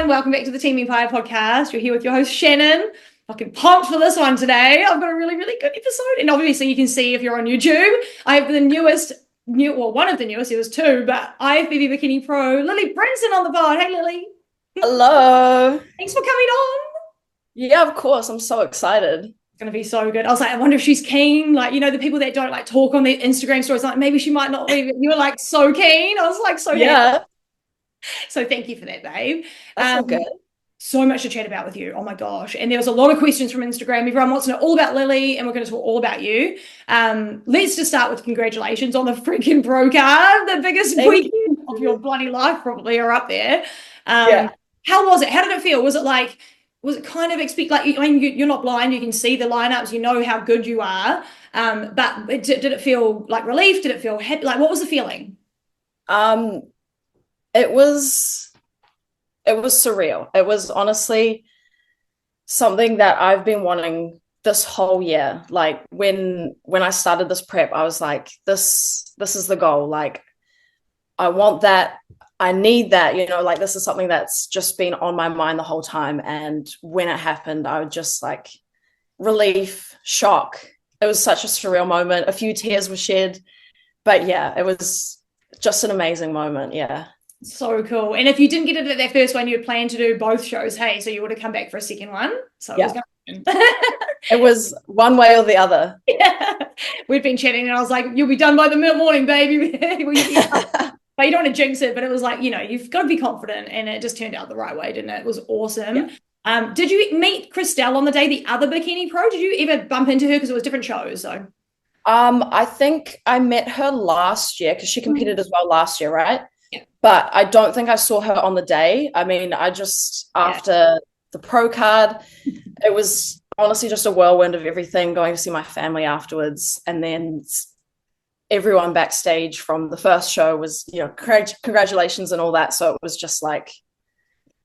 everyone. Welcome back to the Team Empire podcast. You're here with your host, Shannon. Fucking pumped for this one today. I've got a really, really good episode. And obviously you can see if you're on YouTube, I have the one of the newest, it was two, but IFBB Bikini Pro, Lily Brinsdon on the pod. Hey, Lily. Hello. Thanks for coming on. Yeah, of course. I'm so excited. It's going to be so good. I was like, I wonder if she's keen. Like, you know, the people that don't like talk on their Instagram stories, like maybe she might not leave it. You were like so keen. I was like, so yeah. So thank you for that, babe. That's all good. So much to chat about with you. Oh my gosh. And there was a lot of questions from Instagram. Everyone wants to know all about Lily, and we're going to talk all about you. Let's just start with congratulations on the freaking pro card. The biggest weekend of your bloody life probably are up there. Yeah. How was it? How did it feel? Was it kind of I mean, you're not blind. You can see the lineups. You know how good you are. But did it feel like relief? Did it feel happy? Like, what was the feeling? It was surreal. It was honestly something that I've been wanting this whole year. Like when I started this prep, I was like, this is the goal. Like, I want that. I need that, you know, like this is something that's just been on my mind the whole time. And when it happened, I was just like relief, shock. It was such a surreal moment. A few tears were shed, but yeah, it was just an amazing moment. Yeah. So cool. And if you didn't get it at that first one, you had planned to do both shows. Hey, so you would have come back for a second one. So yeah. It was going to it was one way or the other. Yeah. We'd been chatting and I was like, you'll be done by the morning, baby. But you don't want to jinx it, but it was like, you know, you've got to be confident, and it just turned out the right way, didn't it? It was awesome. Yeah. Did you meet Christelle on the day, the other Bikini Pro? Did you ever bump into her? Because it was different shows, so. I think I met her last year because she competed as well last year, right? Yeah. But I don't think I saw her on the day. I mean, after the pro card, it was honestly just a whirlwind of everything, going to see my family afterwards, and then everyone backstage from the first show was, you know, congratulations and all that. So it was just like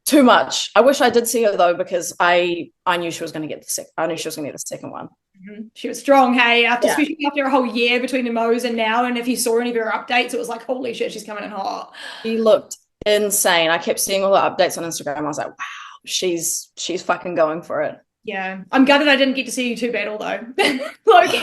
too much. I wish I did see her though, because I knew she was going to get the second one. Mm-hmm. She was strong, hey, especially after a whole year between the Mo's and now. And if you saw any of her updates, it was like, holy shit, she's coming in hot. She looked insane. I kept seeing all the updates on Instagram. I was like, wow, she's fucking going for it. Yeah, I'm gutted I didn't get to see you two battle though. Like,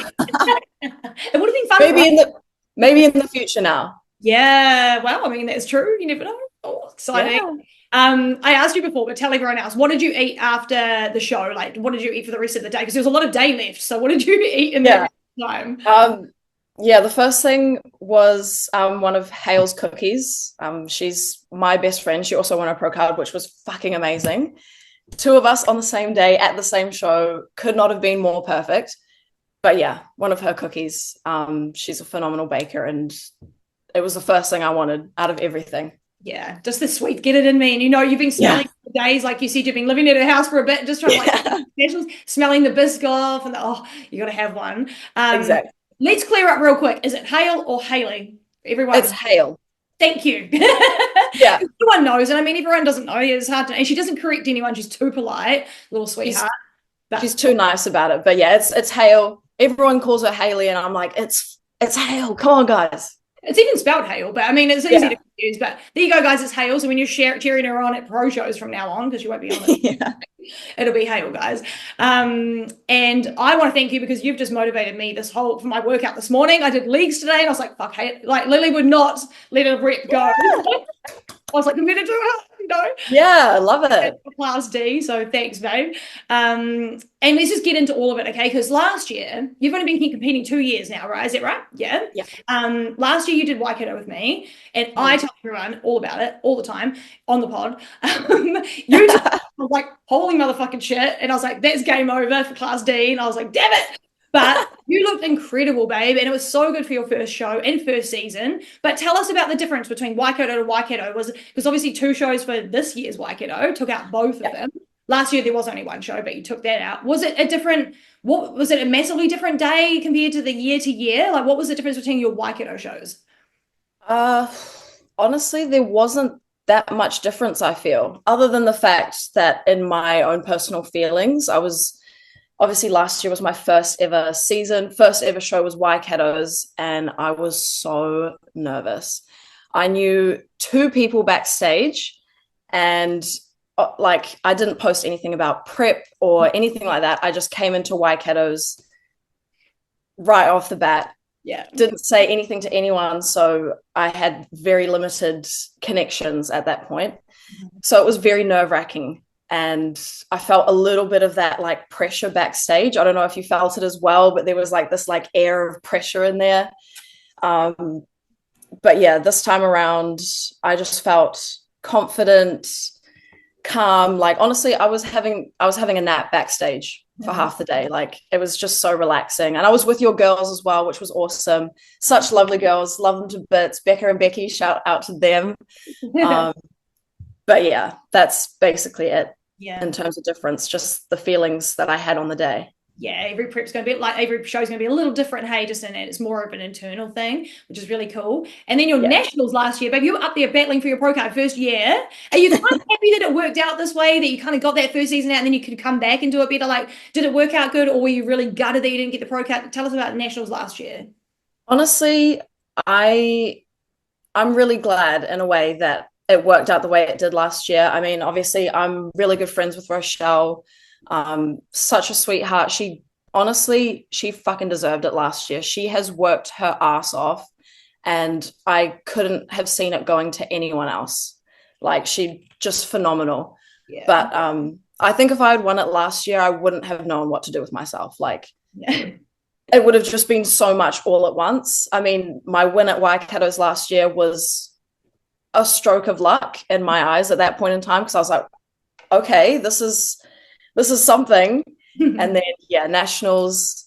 it would have been fun. Maybe in the future now. Yeah, well, I mean, that's true. You never know. Oh, exciting. Yeah. I asked you before, but tell everyone else, what did you eat after the show? Like, what did you eat for the rest of the day? Because there was a lot of day left. So what did you eat in the time? The first thing was one of Hale's cookies. She's my best friend. She also won a pro card, which was fucking amazing. Two of us on the same day at the same show could not have been more perfect. But yeah, one of her cookies. She's a phenomenal baker, and it was the first thing I wanted out of everything. Yeah, just the sweet, get it in me. And you know, you've been smelling for days, like you said, you've been living at her house for a bit, just trying to like smelling the Biscoff, and you got to have one. Exactly. Let's clear up real quick. Is it Hale or Haley? Everyone, it's Hale. Thank you. Yeah. Everyone knows, and I mean, everyone doesn't know. It's hard to, and she doesn't correct anyone. She's too polite, little sweetheart. She's too nice about it. But yeah, it's Hale. Everyone calls her Haley, and I'm like, it's Hale. Come on, guys. It's even spelled Hale, but I mean, it's easy to confuse. But there you go, guys. It's Hale. So when you're cheering her on at pro shows from now on, because you won't be on it, it'll be Hale, guys. And I want to thank you because you've just motivated me for my workout this morning. I did leagues today, and I was like, fuck, hey, like Lily would not let a rep go. I was like, I'm going to do it, you know? Yeah, I love it. Class D, so thanks, babe. And let's just get into all of it, okay? Because last year, you've only been competing 2 years now, right? Is that right? Yeah? Yeah. Last year, you did Waikato with me, and I tell everyone all about it, all the time, on the pod. I was like, holy motherfucking shit. And I was like, that's game over for Class D. And I was like, damn it. But you looked incredible, babe, and it was so good for your first show and first season. But tell us about the difference between Waikato to Waikato. Because obviously 2 shows for this year's Waikato, took out both of them. Last year there was only 1 show, but you took that out. Was it a massively different day compared to the year to year? Like, what was the difference between your Waikato shows? Honestly, there wasn't that much difference, I feel, other than the fact that in my own personal feelings, obviously last year was my first ever show was Waikato's, and I was so nervous. I knew 2 people backstage, and like I didn't post anything about prep or anything like that. I just came into Waikato's right off the bat. Yeah. Didn't say anything to anyone, so I had very limited connections at that point. So it was very nerve-wracking, and I felt a little bit of that like pressure backstage. I don't know if you felt it as well, but there was like this like air of pressure in there. But yeah, this time around, I just felt confident, calm. Like honestly, I was having a nap backstage for half the day. Like it was just so relaxing. And I was with your girls as well, which was awesome. Such lovely girls, love them to bits. Becca and Becky, shout out to them. But yeah, that's basically it. Yeah. In terms of difference, just the feelings that I had on the day. Yeah, every prep's going to be like every show's going to be a little different. Hey, just in it, it's more of an internal thing, which is really cool. And then your nationals last year, babe, you were up there battling for your pro card first year. Are you kind of happy that it worked out this way? That you kind of got that first season out, and then you could come back and do it better? Like, did it work out good, or were you really gutted that you didn't get the pro card? Tell us about the nationals last year. Honestly, I'm really glad in a way that it worked out the way it did last year. I mean, obviously, I'm really good friends with Rochelle. Such a sweetheart. She fucking deserved it last year. She has worked her ass off, and I couldn't have seen it going to anyone else. Like, she just phenomenal. Yeah. But I think if I had won it last year, I wouldn't have known what to do with myself. Like, it would have just been so much all at once. I mean, my win at Waikato's last year was a stroke of luck in my eyes at that point in time, because I was like, okay, this is something. And then nationals,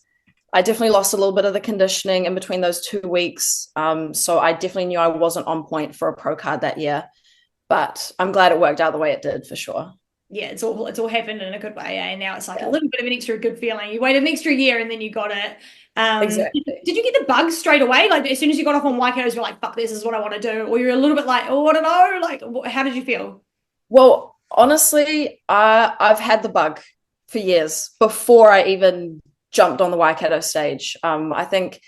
I definitely lost a little bit of the conditioning in between those 2 weeks, so I definitely knew I wasn't on point for a pro card that year, but I'm glad it worked out the way it did, for sure. Yeah, it's all happened in a good way, and now it's like a little bit of an extra good feeling. You waited an extra year and then you got it. Exactly. Did you get the bug straight away? Like, as soon as you got off on Waikato's, you're like, fuck, this is what I want to do? Or you're a little bit like, oh, I don't know? Like, how did you feel? Well, honestly, I've had the bug for years before I even jumped on the Waikato stage. I think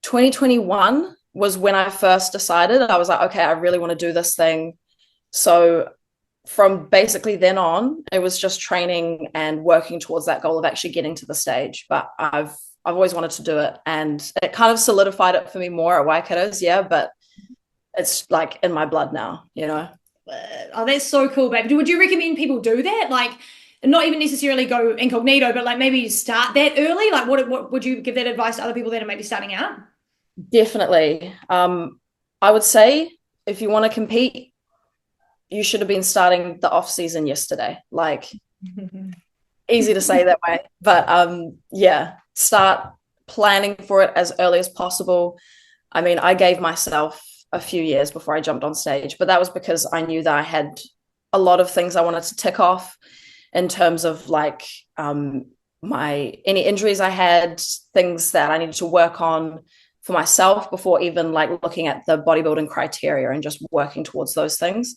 2021 was when I first decided. I was like, okay, I really want to do this thing. So from basically then on, it was just training and working towards that goal of actually getting to the stage. But I've always wanted to do it, and it kind of solidified it for me more at Waikato's. Yeah, but it's like in my blood now, you know. Oh, that's so cool, babe. Would you recommend people do that? Like, not even necessarily go incognito, but like maybe start that early? Like, what would you give that advice to other people that are maybe starting out? Definitely. I would say if you want to compete, you should have been starting the off season yesterday. Like, easy to say that way, but start planning for it as early as possible. I mean, I gave myself a few years before I jumped on stage, but that was because I knew that I had a lot of things I wanted to tick off in terms of like any injuries I had, things that I needed to work on for myself before even like looking at the bodybuilding criteria and just working towards those things.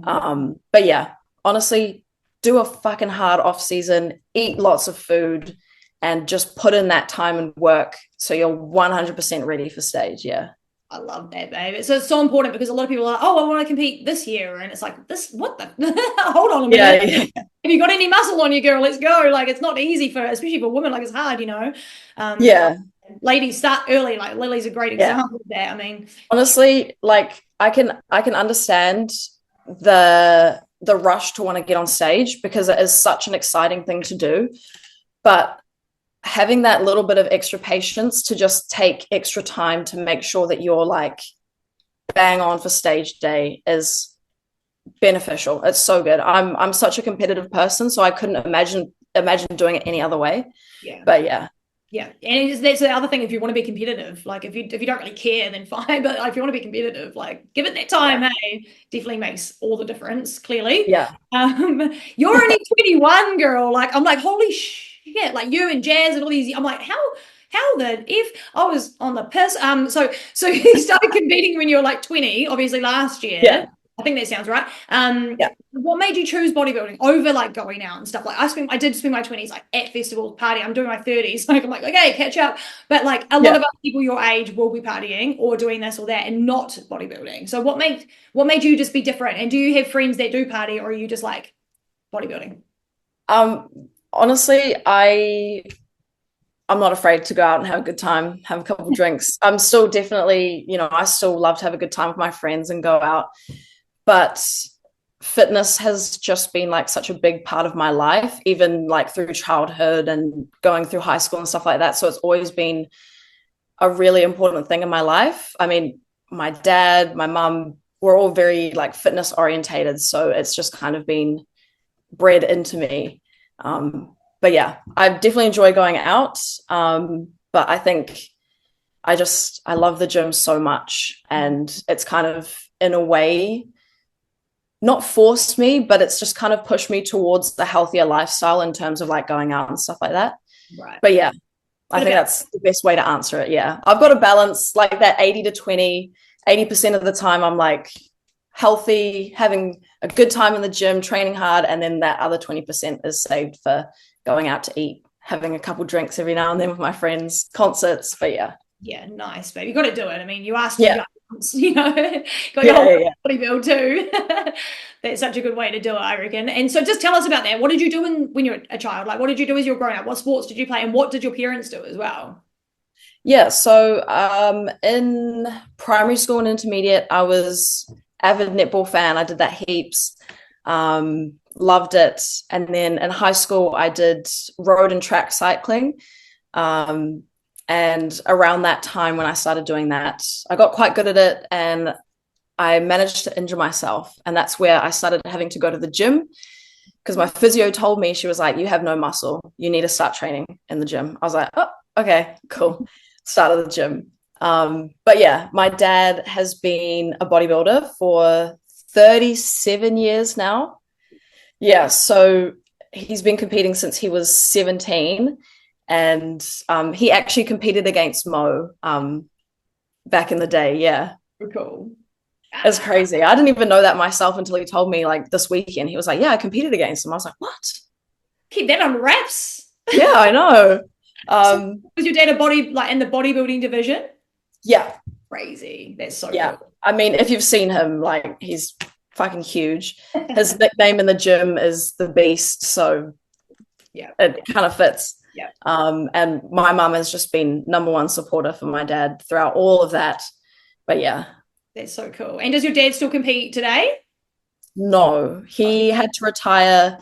But yeah, honestly, do a fucking hard off season, eat lots of food, and just put in that time and work so you're 100% ready for stage. Yeah. I love that, babe. So it's so important, because a lot of people are like, oh, I want to compete this year. And it's like, what the? Hold on a minute. Yeah. Have you got any muscle on you, girl? Let's go. Like, it's not easy especially for women. Like, it's hard, you know. Ladies, start early. Like, Lily's a great example of that. I mean, honestly, like, I can understand the rush to want to get on stage, because it is such an exciting thing to do. But having that little bit of extra patience to just take extra time to make sure that you're like bang on for stage day is beneficial. It's so good. I'm such a competitive person, so I couldn't imagine doing it any other way. Yeah. But yeah. Yeah, and that's the other thing. If you want to be competitive, like if you don't really care, then fine. But like, if you want to be competitive, like give it that time. Hey, definitely makes all the difference. Clearly, yeah. You're only 21, girl. Like, I'm like, holy shit! Like, you and Jazz and all these. I'm like, how the if I was on the piss. So you started competing when you were like 20, obviously last year. Yeah. I think that sounds right. What made you choose bodybuilding over like going out and stuff? Like, I did spend my 20s like at festivals, party. I'm doing my 30s. Like, I'm like, okay, catch up. But like a lot of other people your age will be partying or doing this or that and not bodybuilding. So what made you just be different? And do you have friends that do party, or are you just like bodybuilding? Honestly, I'm not afraid to go out and have a good time, have a couple of drinks. I'm still definitely, I still love to have a good time with my friends and go out. But fitness has just been like such a big part of my life, even like through childhood and going through high school and stuff like that. So it's always been a really important thing in my life. I mean, my dad, my mum, we're all very like fitness orientated. So it's just kind of been bred into me. But yeah, I definitely enjoy going out. But I think I love the gym so much, and it's kind of in a way not forced me, but it's just kind of pushed me towards the healthier lifestyle in terms of like going out and stuff like that. Right. But yeah, I think that's the best way to answer it. Yeah. I've got a balance like that 80 to 20, 80% of the time I'm like healthy, having a good time in the gym, training hard. And then that other 20% is saved for going out to eat, having a couple drinks every now and then with my friends, concerts. But yeah. Yeah, nice, babe. You got to do it. I mean, you asked yeah. got your whole body build too. That's such a good way to do it, I reckon. And so just tell us about that. What did you do when you were a child? Like, what did you do as you were growing up? What sports did you play? And what did your parents do as well? Yeah, so in primary school and intermediate, I was avid netball fan. I did that heaps. Loved it. And then in high school, I did road and track cycling. And around that time when I started doing that, I got quite good at it and I managed to injure myself. And that's where I started having to go to the gym because my physio told me, she was like, you have no muscle. You need to start training in the gym. I was like, oh, okay, cool. Started the gym. But yeah, my dad has been a bodybuilder for 37 years now. Yeah, so he's been competing since he was 17. And he actually competed against Mo back in the day. Yeah. Cool. It's crazy. I didn't even know that myself until he told me like this weekend. He was like, yeah, I competed against him. I was like, what? Keep that on wraps. Yeah, I know. Was your dad in the bodybuilding division? Yeah. Crazy. That's so cool. I mean, if you've seen him, like he's fucking huge. His nickname in the gym is the Beast. So yeah, it kind of fits. Yeah. And my mum has just been number one supporter for my dad throughout all of that. But yeah. That's so cool. And does your dad still compete today? No, he had to retire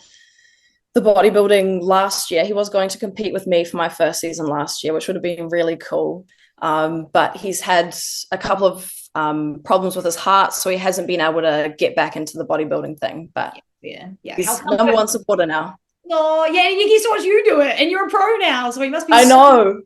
the bodybuilding last year. He was going to compete with me for my first season last year, which would have been really cool. But he's had a couple of problems with his heart, so he hasn't been able to get back into the bodybuilding thing. But yeah. He's number one supporter now. Oh, yeah, and he saw you do it, and you're a pro now, so he must be. I know.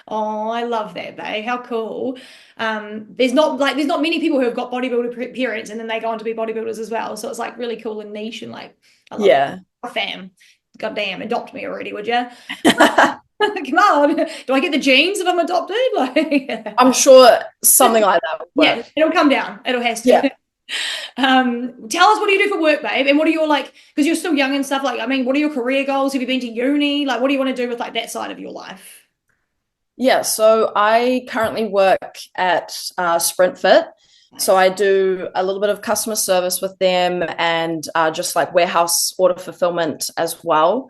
Oh, I love that, babe. How cool. There's not many people who have got bodybuilder parents and then they go on to be bodybuilders as well. So it's like really cool and niche and like I love it. A fam. God damn, adopt me already, would you? Come on. Do I get the genes if I'm adopted? Like I'm sure something like that would work. Yeah, it'll come down. It'll has to. Yeah. Tell us, what do you do for work, babe? And what are your because you're still young and stuff, I mean, what are your career goals? Have you been to uni? Like, what do you want to do with that side of your life? Yeah, so I currently work at Sprint Fit. So I do a little bit of customer service with them and just like warehouse order fulfillment as well.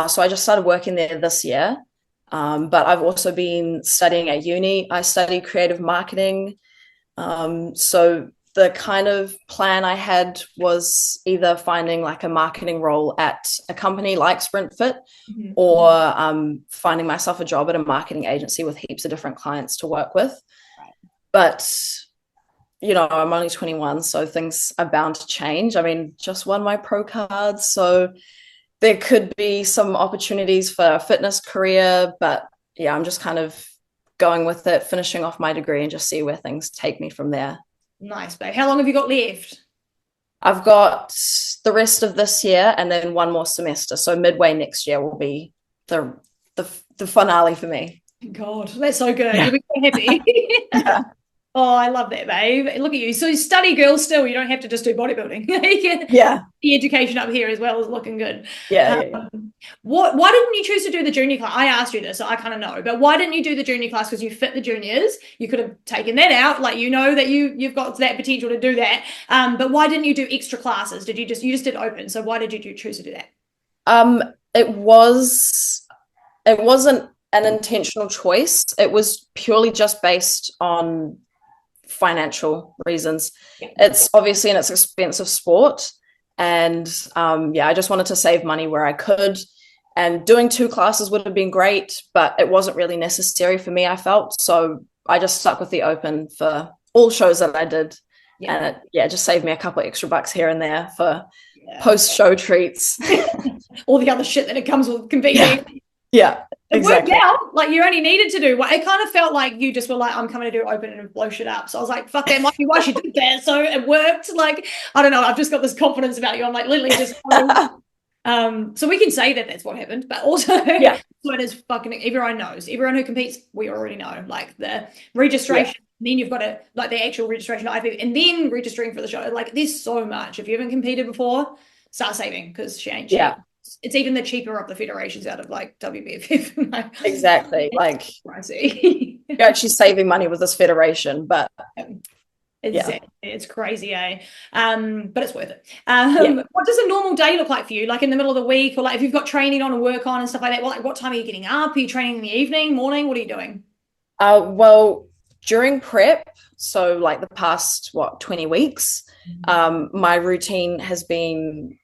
So I just started working there this year. But I've also been studying at uni. I study creative marketing. So the kind of plan I had was either finding like a marketing role at a company like Sprint Fit or finding myself a job at a marketing agency with heaps of different clients to work with. Right. But, I'm only 21, so things are bound to change. I mean, just won my pro cards, so there could be some opportunities for a fitness career, but yeah, I'm just kind of going with it, finishing off my degree and just see where things take me from there. Nice, babe. How long have you got left? I've got the rest of this year and then one more semester. So midway next year will be the finale for me. God, that's so good. Yeah. You'll be so happy. Yeah. Oh, I love that, babe. Look at you. So you study girls still. You don't have to just do bodybuilding. Yeah, The education up here as well is looking good. yeah. Why didn't you choose to do the junior class? I asked you this, so I kind of know, but why didn't you do the junior class? Because you fit the juniors. You could have taken that out. Like, you know that you've got that potential to do that. But why didn't you do extra classes? You just did open? So why did you choose to do that? Um, it wasn't an intentional choice. It was purely just based on financial reasons. Yeah. It's obviously an expensive sport. And yeah, I just wanted to save money where I could. And doing 2 classes would have been great, but it wasn't really necessary for me, I felt. So I just stuck with the open for all shows that I did. Yeah. And it just saved me a couple of extra bucks here and there for post-show treats. All the other shit that it comes with competing. Yeah. It exactly. worked out. Like, you only needed to do it kind of felt like you just were like, I'm coming to do open and blow shit up. So I was like, fuck, that might be why she did that. So it worked. Like, I don't know, I've just got this confidence about you. I'm like literally just so we can say that that's what happened, but also Yeah. so it is fucking, everyone knows. Everyone who competes, we already know. Like, the registration, and then you've got to, like, the actual registration of IFBB, and then registering for the show. Like, there's so much. If you haven't competed before, start saving, because she ain't cheap. Yeah. It's even the cheaper of the federations out of like WBFF. Exactly. Like, crazy. you're actually saving money with this federation, but Exactly. It's crazy, eh? But it's worth it. What does a normal day look like for you? Like in the middle of the week, or like if you've got training on and work on and stuff like that, what time are you getting up? Are you training in the evening, morning? What are you doing? Well, during prep, so like the past 20 weeks, my routine has been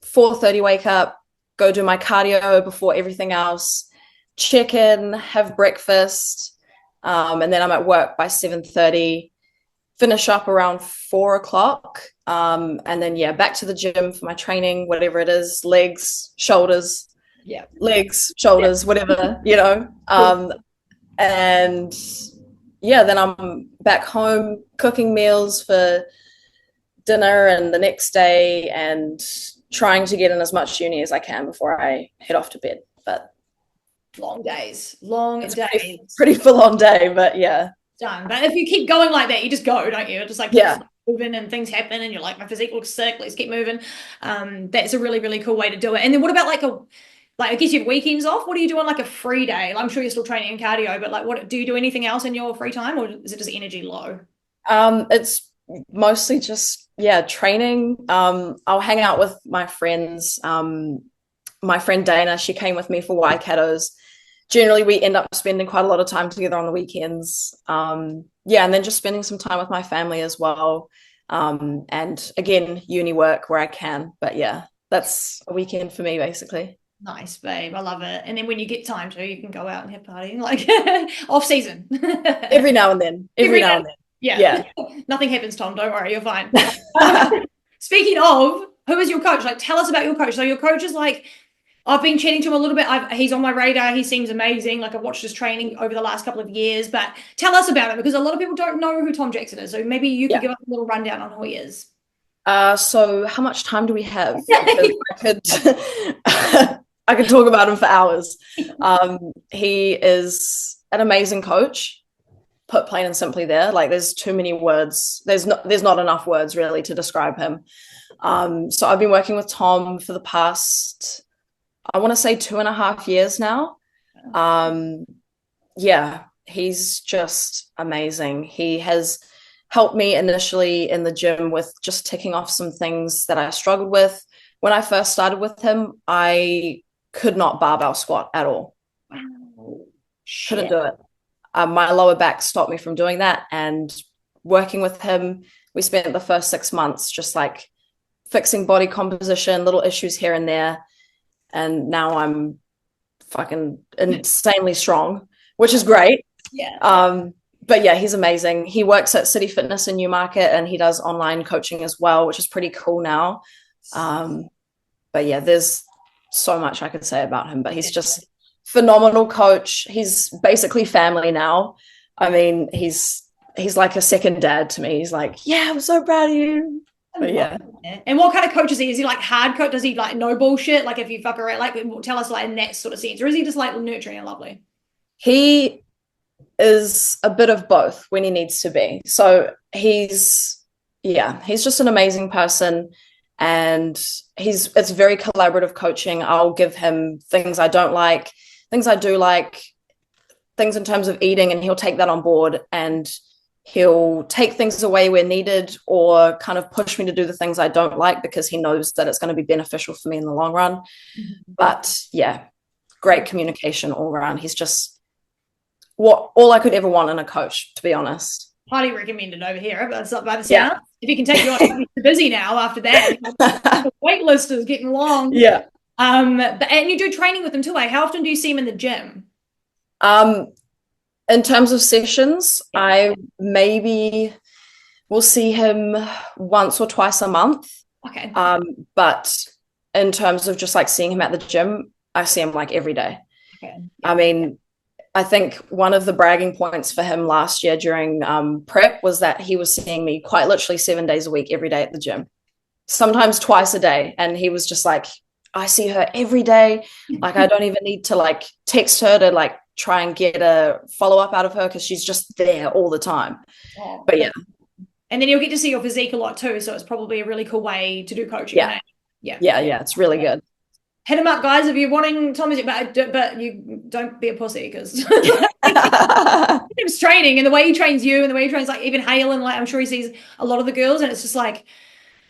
4:30 wake up, go do my cardio before everything else, check in, have breakfast, and then I'm at work by 7:30, finish up around 4 o'clock, and then back to the gym for my training, whatever it is, legs, shoulders, whatever, and then I'm back home cooking meals for dinner and the next day, and trying to get in as much uni as I can before I head off to bed. But long days. Pretty full on day, but yeah. Done. But if you keep going like that, you just go, don't you? Just like moving and things happen and you're like, my physique looks sick, let's keep moving. That's a really, really cool way to do it. And then what about I guess you have weekends off? What do you do on like a free day? I'm sure you're still training in cardio, but like, what do you do anything else in your free time, or is it just energy low? It's mostly just training. I'll hang out with my friends. My friend Dana, she came with me for Waikato's. Generally we end up spending quite a lot of time together on the weekends. And then just spending some time with my family as well. And again, uni work where I can. But that's a weekend for me basically. Nice, babe. I love it. And then when you get time to, you can go out and have partying, like off season. Every now and then. Every now and then. Yeah. Nothing happens, Tom. Don't worry. You're fine. Speaking of, who is your coach? Like, tell us about your coach. So your coach is like, I've been chatting to him a little bit. He's on my radar. He seems amazing. Like, I've watched his training over the last couple of years, but tell us about him, because a lot of people don't know who Tom Jackson is. So maybe you could give us a little rundown on who he is. So how much time do we have? I could talk about him for hours. He is an amazing coach, put plain and simply there. Like, there's too many words. There's not enough words really to describe him. So I've been working with Tom for the past, I want to say 2.5 years now. He's just amazing. He has helped me initially in the gym with just ticking off some things that I struggled with. When I first started with him, I could not barbell squat at all. Wow. Couldn't do it. My lower back stopped me from doing that. And working with him, we spent the first 6 months just like fixing body composition, little issues here and there. And now I'm fucking insanely strong, which is great. But he's amazing. He works at City Fitness in Newmarket, and he does online coaching as well, which is pretty cool now. There's so much I could say about him, but he's just phenomenal coach. He's basically family now. I mean, he's like a second dad to me. He's like, I'm so proud of you. But and what kind of coach is he? Is he like hard coach? Does he like no bullshit? Like, if you fuck around, like, tell us like in that sort of sense, or is he just like nurturing and lovely? He is a bit of both when he needs to be. So he's just an amazing person, and it's very collaborative coaching. I'll give him things I don't like, things I do like, things in terms of eating, and he'll take that on board, and he'll take things away where needed, or kind of push me to do the things I don't like because he knows that it's going to be beneficial for me in the long run. Mm-hmm. But yeah, great communication all around. He's just all I could ever want in a coach, to be honest. Highly recommended over here, but it's not by the sound. Yeah. If you can take you on, you're busy now after that. The wait list is getting long. Yeah. And you do training with him too, eh? How often do you see him in the gym? In terms of sessions, I maybe will see him once or twice a month. Okay. But in terms of just like seeing him at the gym, I see him like every day. Okay. I mean, I think one of the bragging points for him last year during prep was that he was seeing me quite literally 7 days a week, every day at the gym, sometimes twice a day. And he was just like, I see her every day. Like, I don't even need to like text her to like try and get a follow-up out of her because she's just there all the time. Oh, but yeah. And then you'll get to see your physique a lot too. So it's probably a really cool way to do coaching. Yeah. Yeah. It's really good. Hit him up, guys, if you're wanting Thomas, but you don't be a pussy because him's training, and the way he trains you and the way he trains like even Hale, and like I'm sure he sees a lot of the girls, and it's just like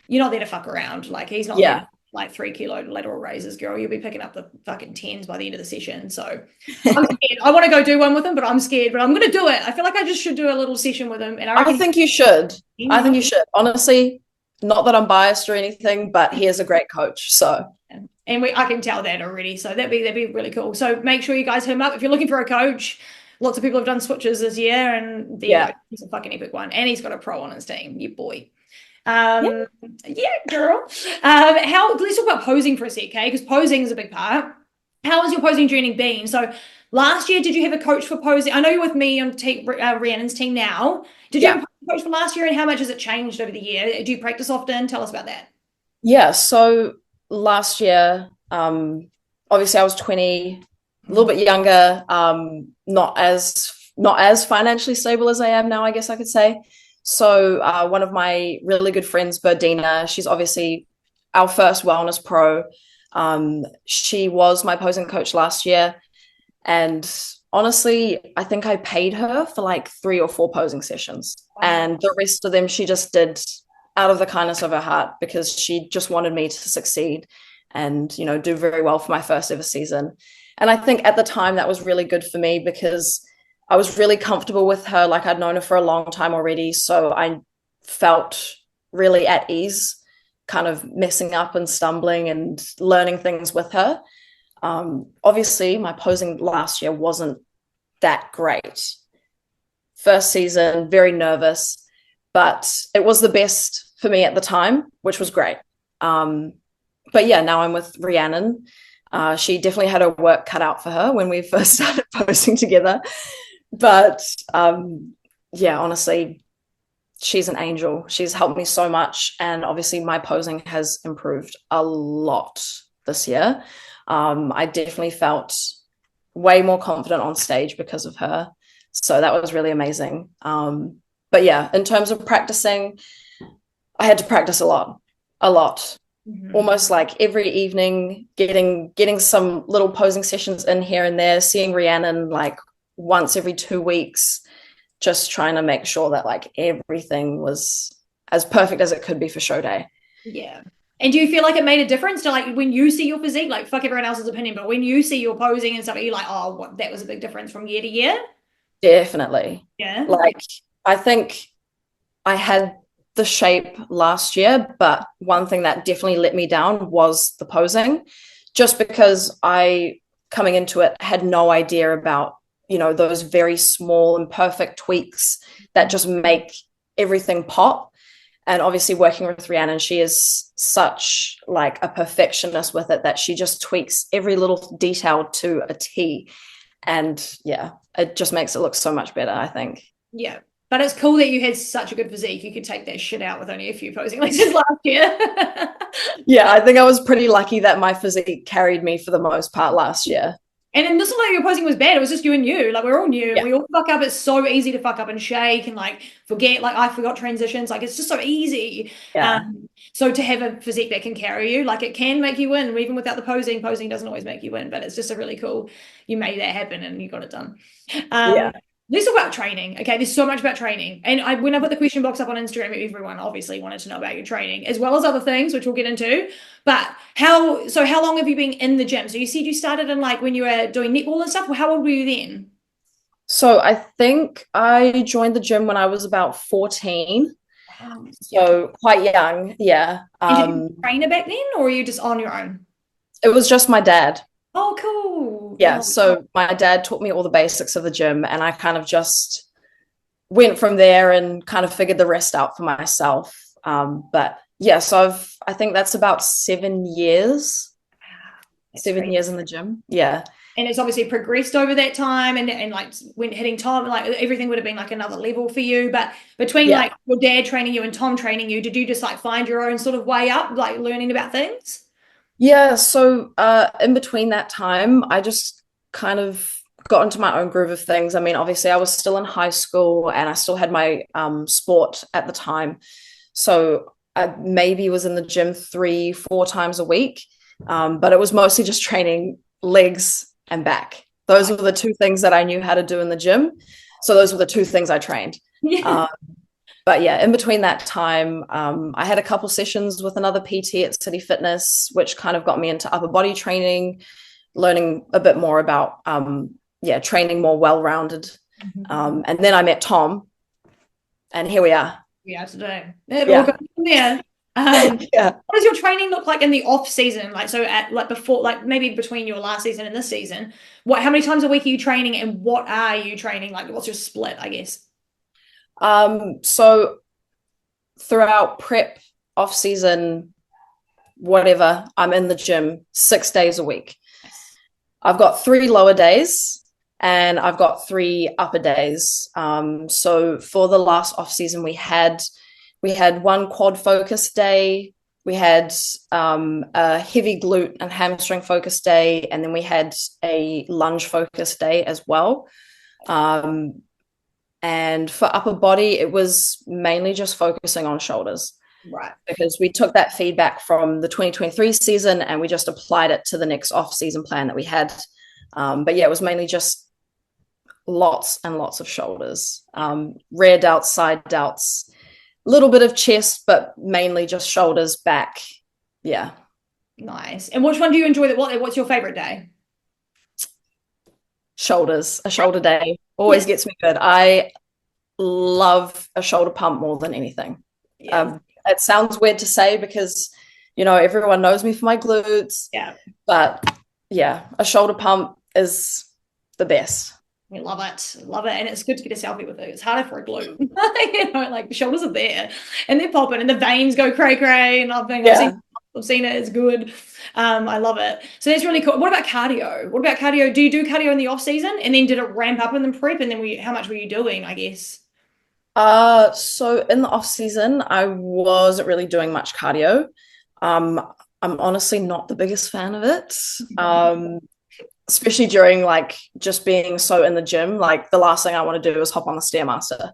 you're not there to fuck around. Like he's not there to, like 3 kilo lateral raises, girl. You'll be picking up the fucking 10s by the end of the session. So I'm scared. I want to go do one with him, but I'm scared. But I'm going to do it. I feel like I just should do a little session with him. And I think you should. I think you should. Honestly, not that I'm biased or anything, but he is a great coach. So. And I can tell that already. So that'd be really cool. So make sure you guys hit him up if you're looking for a coach. Lots of people have done switches this year, and he's a fucking epic one. And he's got a pro on his team, you boy. Girl. Let's talk about posing for a sec, okay? Because posing is a big part. How has your posing journey been? So last year, did you have a coach for posing? I know you're with me on Rhiannon's team now. Did you have a coach for last year, and how much has it changed over the year? Do you practice often? Tell us about that. Yeah, so last year, obviously I was 20, a little bit younger, not as financially stable as I am now, I guess I could say. So one of my really good friends, Berdina, she's obviously our first wellness pro. She was my posing coach last year. And honestly, I think I paid her for like 3 or 4 posing sessions. Wow. And the rest of them she just did out of the kindness of her heart because she just wanted me to succeed and, you know, do very well for my first ever season. And I think at the time that was really good for me because I was really comfortable with her. Like I'd known her for a long time already. So I felt really at ease, kind of messing up and stumbling and learning things with her. Obviously my posing last year wasn't that great. First season, very nervous, but it was the best for me at the time, which was great. But yeah, now I'm with Rhiannon. She definitely had her work cut out for her when we first started posing together. But honestly, she's an angel. She's helped me so much. And obviously my posing has improved a lot this year. I definitely felt way more confident on stage because of her. So that was really amazing. But yeah, in terms of practicing, I had to practice a lot. Mm-hmm. Almost like every evening, getting some little posing sessions in here and there, seeing Rhiannon like once every 2 weeks, just trying to make sure that like everything was as perfect as it could be for show day. Yeah. And do you feel like it made a difference to like when you see your physique, like fuck everyone else's opinion, but when you see your posing and stuff, are you like, oh, that was a big difference from year to year? Definitely. Yeah. Like I think I had the shape last year, but one thing that definitely let me down was the posing, just because I, coming into it, had no idea about, you know, those very small and perfect tweaks that just make everything pop. And obviously working with Rhiannon, she is such like a perfectionist with it that she just tweaks every little detail to a T. And yeah, it just makes it look so much better, I think. Yeah. But it's cool that you had such a good physique. You could take that shit out with only a few posing lessons last year. Yeah, I think I was pretty lucky that my physique carried me for the most part last year. And then this is like your posing was bad. It was just you and you. Like we're all new and Yeah. we all fuck up. It's so easy to fuck up and shake and like forget. Like I forgot transitions. Like it's just so easy. Yeah. So to have a physique that can carry you, like it can make you win, even without the posing. Posing doesn't always make you win, but it's just a really cool. You made that happen and you got it done. Yeah. Let's talk about training. Okay, there's so much about training. And when I put the question box up on Instagram, everyone obviously wanted to know about your training, as well as other things, which we'll get into. But how long have you been in the gym? So you said you started in like when you were doing netball and stuff. Well, how old were you then? So I think I joined the gym when I was about 14. Yeah. So quite young. Yeah. And did you have a trainer back then, or were you just on your own? It was just my dad. Oh, cool. Yeah. Oh, So my dad taught me all the basics of the gym, and I kind of just went from there and kind of figured the rest out for myself. But yeah, so I think that's about 7 years, that's 7 years in the gym. Yeah. and it's obviously progressed over that time and like when hitting Tom, like everything would have been like another level for you. But between Yeah. like your dad training you and Tom training you, did you just like find your own sort of way up, like learning about things? Yeah. So in between that time, I just kind of got into my own groove of things. I mean, obviously, I was still in high school and I still had my sport at the time. So I maybe was in the gym 3, 4 times a week. But it was mostly just training legs and back. Those were the two things that I knew how to do in the gym. So those were the two things I trained. Yeah. But yeah, in between that time, I had a couple sessions with another PT at City Fitness, which kind of got me into upper body training, learning a bit more about, training more well-rounded. And then I met Tom, and here we are. Yeah, today. It all goes from there. Yeah. What does your training look like in the off season? Like so at like before, like maybe between your last season and this season, how many times a week are you training and what are you training? Like what's your split, I guess? So throughout prep, off season, whatever, I'm in the gym 6 days a week. I've got 3 lower days and I've got 3 upper days. So for the last off season, we had one quad focus day, we had a heavy glute and hamstring focus day, and then we had a lunge focus day as well. And for upper body, it was mainly just focusing on shoulders. Right. Because we took that feedback from the 2023 season and we just applied it to the next off-season plan that we had. But yeah, it was mainly just lots and lots of shoulders, rear delts, side delts, a little bit of chest, but mainly just shoulders, back. Yeah. Nice. And which one do you enjoy? What's your favorite day? Shoulders. A shoulder day always gets me good. I love a shoulder pump more than anything. It sounds weird to say because, everyone knows me for my glutes. Yeah. But yeah, a shoulder pump is the best. We love it. Love it. And it's good to get a selfie with it. It's harder for a glute. Like the shoulders are there and they're popping and the veins go cray cray. And I've seen it. It's good. I love it. So that's really cool. What about cardio? What about cardio? Do you do cardio in the off season? And then did it ramp up in the prep? And then how much were you doing, I guess? So in the off season, I wasn't really doing much cardio. I'm honestly not the biggest fan of it. Especially during like just being so in the gym, like the last thing I want to do is hop on the Stairmaster,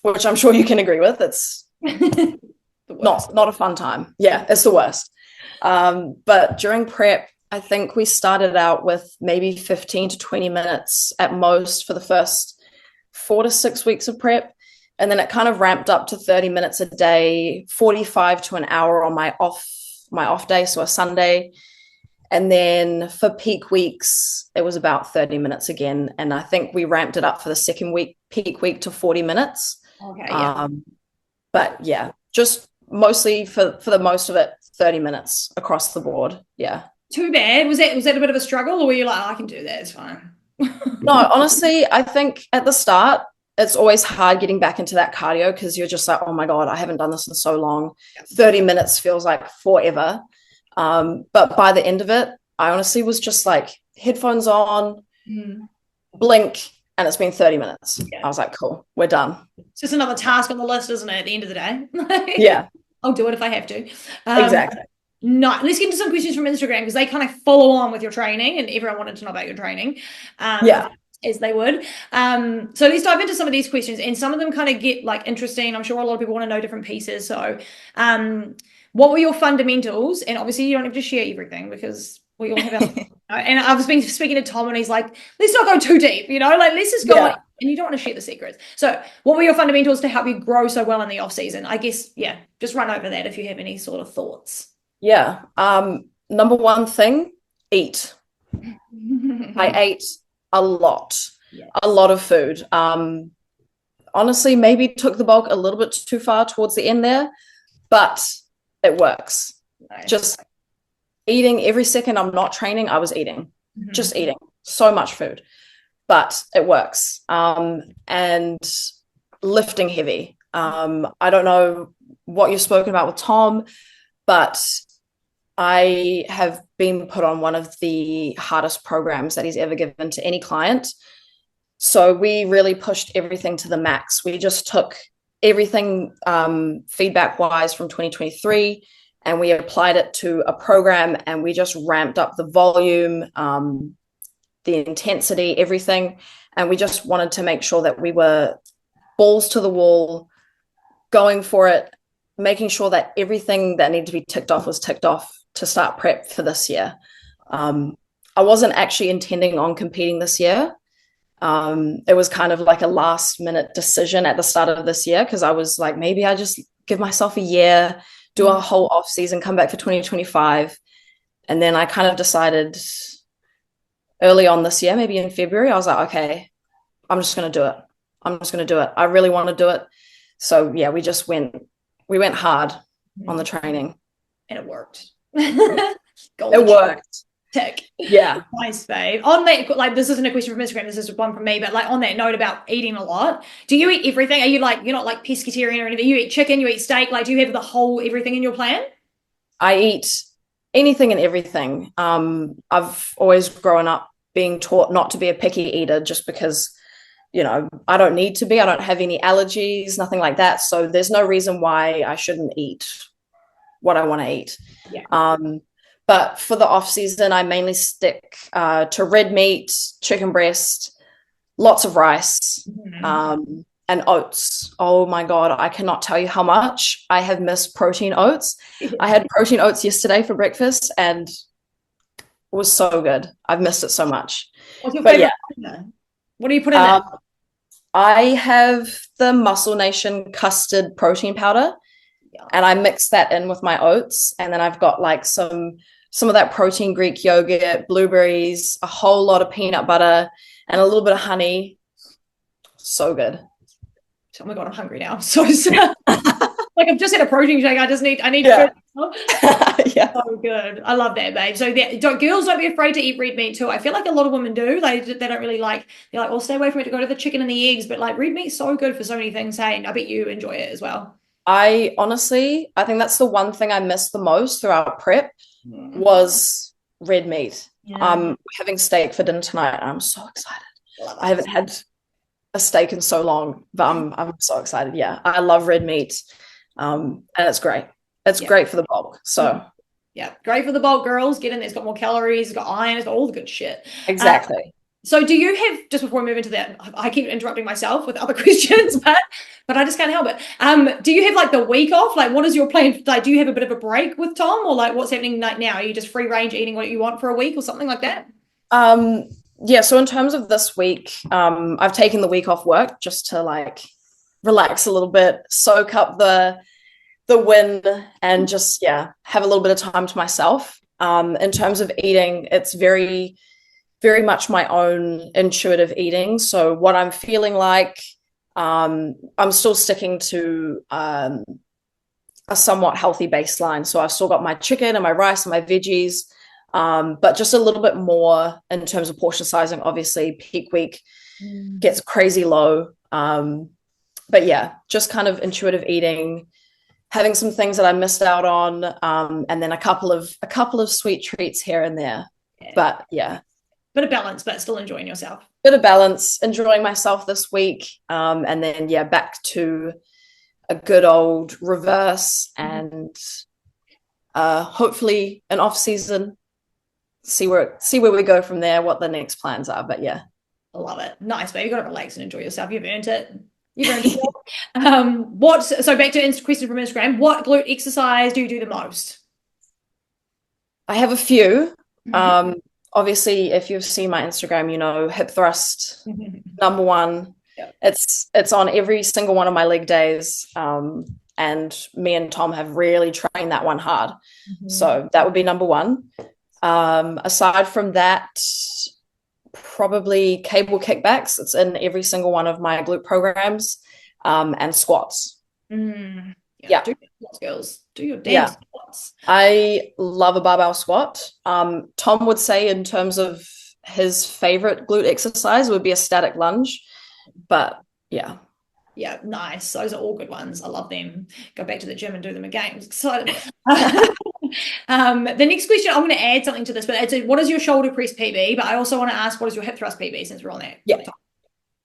which I'm sure you can agree with. It's not a fun time. Yeah, it's the worst. But during prep, I think we started out with maybe 15 to 20 minutes at most for the first 4 to 6 weeks of prep. And then it kind of ramped up to 30 minutes a day, 45 to an hour on my off day, so a Sunday. And then for peak weeks, it was about 30 minutes again. And I think we ramped it up for the second week, peak week, to 40 minutes. Okay. Yeah. But yeah, just mostly for the most of it, 30 minutes across the board. Yeah. Too bad. Was that a bit of a struggle, or were you like, I can do that, it's fine? No, honestly, I think at the start, it's always hard getting back into that cardio because you're just like, oh my God, I haven't done this in so long. 30 minutes feels like forever. But by the end of it, I honestly was just like headphones on, blink, and it's been 30 minutes. Yeah. I was like, cool, we're done. It's just another task on the list, isn't it, at the end of the day? Yeah. I'll do it if I have to. Exactly. No, let's get into some questions from Instagram because they kind of follow on with your training and everyone wanted to know about your training. Yeah. As they would. So let's dive into some of these questions, and some of them kind of get like interesting. I'm sure a lot of people want to know different pieces. So what were your fundamentals? And obviously you don't have to share everything because we all have our and I've been speaking to Tom and he's like, let's not go too deep, like let's just go on, and you don't want to share the secrets. So what were your fundamentals to help you grow so well in the off season? I guess, just run over that if you have any sort of thoughts. Yeah. Number one thing, eat. I ate a lot of food. Honestly, maybe took the bulk a little bit too far towards the end there, but it works. Nice. Just eating every second I'm not training, I was eating, just eating so much food, but it works. And lifting heavy. I don't know what you've spoken about with Tom, but I have been put on one of the hardest programs that he's ever given to any client. So we really pushed everything to the max. We just took everything feedback-wise from 2023 and we applied it to a program, and we just ramped up the volume, the intensity, everything. And we just wanted to make sure that we were balls to the wall, going for it, making sure that everything that needed to be ticked off was ticked off to start prep for this year. I wasn't actually intending on competing this year. It was kind of like a last minute decision at the start of this year because I was like, maybe I just give myself a year, do a whole off season, come back for 2025. And then I kind of decided early on this year, maybe in February, I was like, okay, I'm just going to do it. I'm just going to do it. I really want to do it. So yeah, we went hard on the training. And it worked. It worked. Tick. Yeah. Nice, babe. On that, like, this isn't a question from Instagram, this is one from me, but like on that note about eating a lot, do you eat everything? Are you like, you're not like pescatarian or anything? You eat chicken, you eat steak, like do you have the whole everything in your plan? I eat anything and everything. I've always grown up being taught not to be a picky eater just because, I don't need to be. I don't have any allergies, nothing like that. So there's no reason why I shouldn't eat what I want to eat. Yeah. But for the off season, I mainly stick to red meat, chicken breast, lots of rice, and oats. Oh my God, I cannot tell you how much I have missed protein oats. I had protein oats yesterday for breakfast and it was so good. I've missed it so much. What's your favorite? What do you put in there? I have the Muscle Nation custard protein powder, and I mix that in with my oats, and then I've got like some of that protein Greek yogurt, blueberries, a whole lot of peanut butter, and a little bit of honey. So good. Oh my God, I'm hungry now. So sad. Like I've just had a protein shake. I need yeah. Yeah. So good. I love that, babe. So girls don't be afraid to eat red meat too. I feel like a lot of women do. They don't really like, they're like, oh, stay away from it to go to the chicken and the eggs. But like red meat's so good for so many things. Hey, and I bet you enjoy it as well. I think that's the one thing I missed the most throughout prep was red meat. We're having steak for dinner tonight. I'm so excited. I haven't had a steak in so long, but I'm so excited. Yeah, I love red meat. And it's great. It's great for the bulk. So yeah, great for the bulk, girls. Get in there. It's got more calories, it's got iron, it's got all the good shit. Exactly. So do you have, just before we move into that, I keep interrupting myself with other questions, but I just can't help it. Do you have like the week off? Like what is your plan? Like, do you have a bit of a break with Tom, or like what's happening right now? Are you just free range eating what you want for a week or something like that? Yeah. So in terms of this week, I've taken the week off work just to like relax a little bit, soak up the win, and just, have a little bit of time to myself. In terms of eating, it's very, very much my own intuitive eating. So what I'm feeling like, I'm still sticking to a somewhat healthy baseline. So I've still got my chicken and my rice and my veggies, but just a little bit more in terms of portion sizing. Obviously, peak week gets crazy low. But yeah, just kind of intuitive eating, having some things that I missed out on, and then a couple of sweet treats here and there. Yeah. But yeah. Bit of balance, but still enjoying yourself. Bit of balance, enjoying myself this week. And then, back to a good old reverse and hopefully an off season, see where we go from there, what the next plans are. But yeah. I love it. Nice, baby. You got to relax and enjoy yourself. You've earned it. You've earned it. So back to question from Instagram. What glute exercise do you do the most? I have a few. Obviously, if you've seen my Instagram, you know, hip thrust, number one. Yep. It's on every single one of my leg days. And me and Tom have really trained that one hard. So that would be number one. Aside from that, probably cable kickbacks. It's in every single one of my glute programs, and squats. Yeah. Do your squats, girls. Do your damn squats. I love a barbell squat. Tom would say in terms of his favorite glute exercise would be a static lunge, but yeah. Yeah, nice. Those are all good ones. I love them. Go back to the gym and do them again. I'm excited. The next question, I'm going to add something to this, but it's what is your shoulder press PB? But I also want to ask, what is your hip thrust PB since we're on that? Yeah.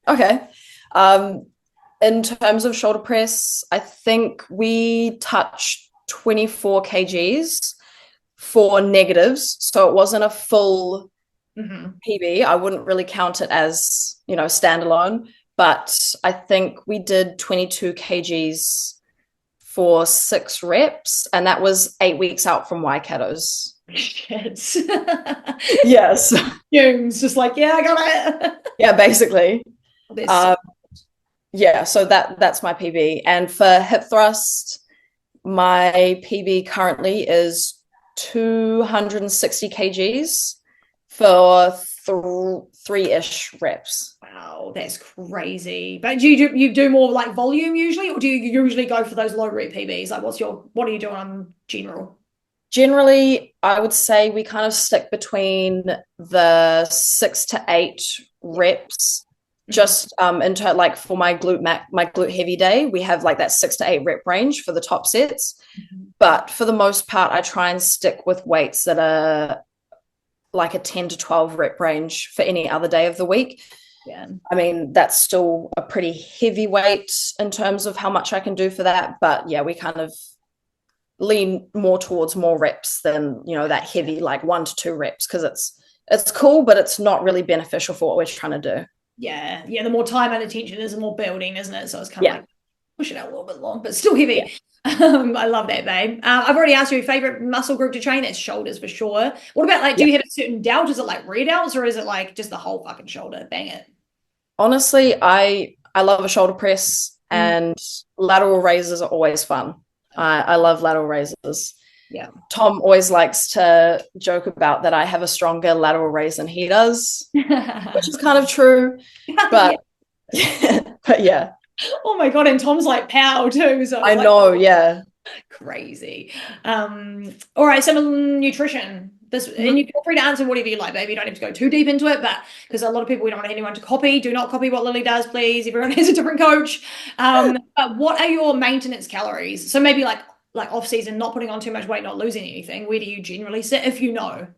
Okay. In terms of shoulder press, I think we touched 24 kgs for negatives. So it wasn't a full PB. I wouldn't really count it as, you know, standalone. But I think we did 22 kgs for 6 reps, and that was 8 weeks out from Waikato's. Shit. Yes. Hume's just like, yeah, I got it. Yeah, basically. Yeah, so that's my PB. And for hip thrust, my PB currently is 260 kgs for 3-ish reps. Wow, that's crazy. But do you do more like volume usually, or do you usually go for those low rep PBs? Like what are you doing on general? Generally, I would say we kind of stick between the 6 to 8 reps. Just into like for my glute heavy day, we have like that 6 to 8 rep range for the top sets. But for the most part, I try and stick with weights that are like a 10 to 12 rep range for any other day of the week. Yeah. I mean, that's still a pretty heavy weight in terms of how much I can do for that. But yeah, we kind of lean more towards more reps than, you know, that heavy, like 1 to 2 reps, because it's cool, but it's not really beneficial for what we're trying to do. Yeah. Yeah. The more time and attention is, the more building, isn't it? So it's kind of like push it out a little bit long, but still heavy. Yeah. I love that, babe. I've already asked you your favorite muscle group to train. That's shoulders for sure. What about like, do you have a certain delt? Is it like rear delts, or is it like just the whole fucking shoulder? Bang it. Honestly, I love a shoulder press, and lateral raises are always fun. I love lateral raises. Yeah. Tom always likes to joke about that I have a stronger lateral raise than he does, which is kind of true. But but yeah. Oh my God, and Tom's like pow too. So I know, yeah. Crazy. All right, so nutrition. And you feel free to answer whatever you like, baby. You don't have to go too deep into it, but because a lot of people, we don't want anyone to copy. Do not copy what Lily does, please. Everyone has a different coach. But what are your maintenance calories? So maybe like off season, not putting on too much weight, not losing anything. Where do you generally sit, if you know?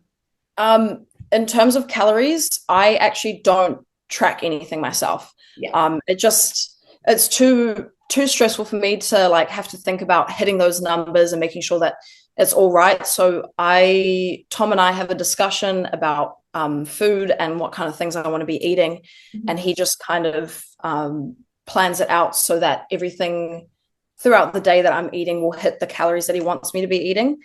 In terms of calories, I actually don't track anything myself. Yeah. It's too stressful for me to like have to think about hitting those numbers and making sure that it's all right. So Tom and I have a discussion about food and what kind of things I want to be eating. And he just kind of plans it out so that everything throughout the day that I'm eating will hit the calories that he wants me to be eating.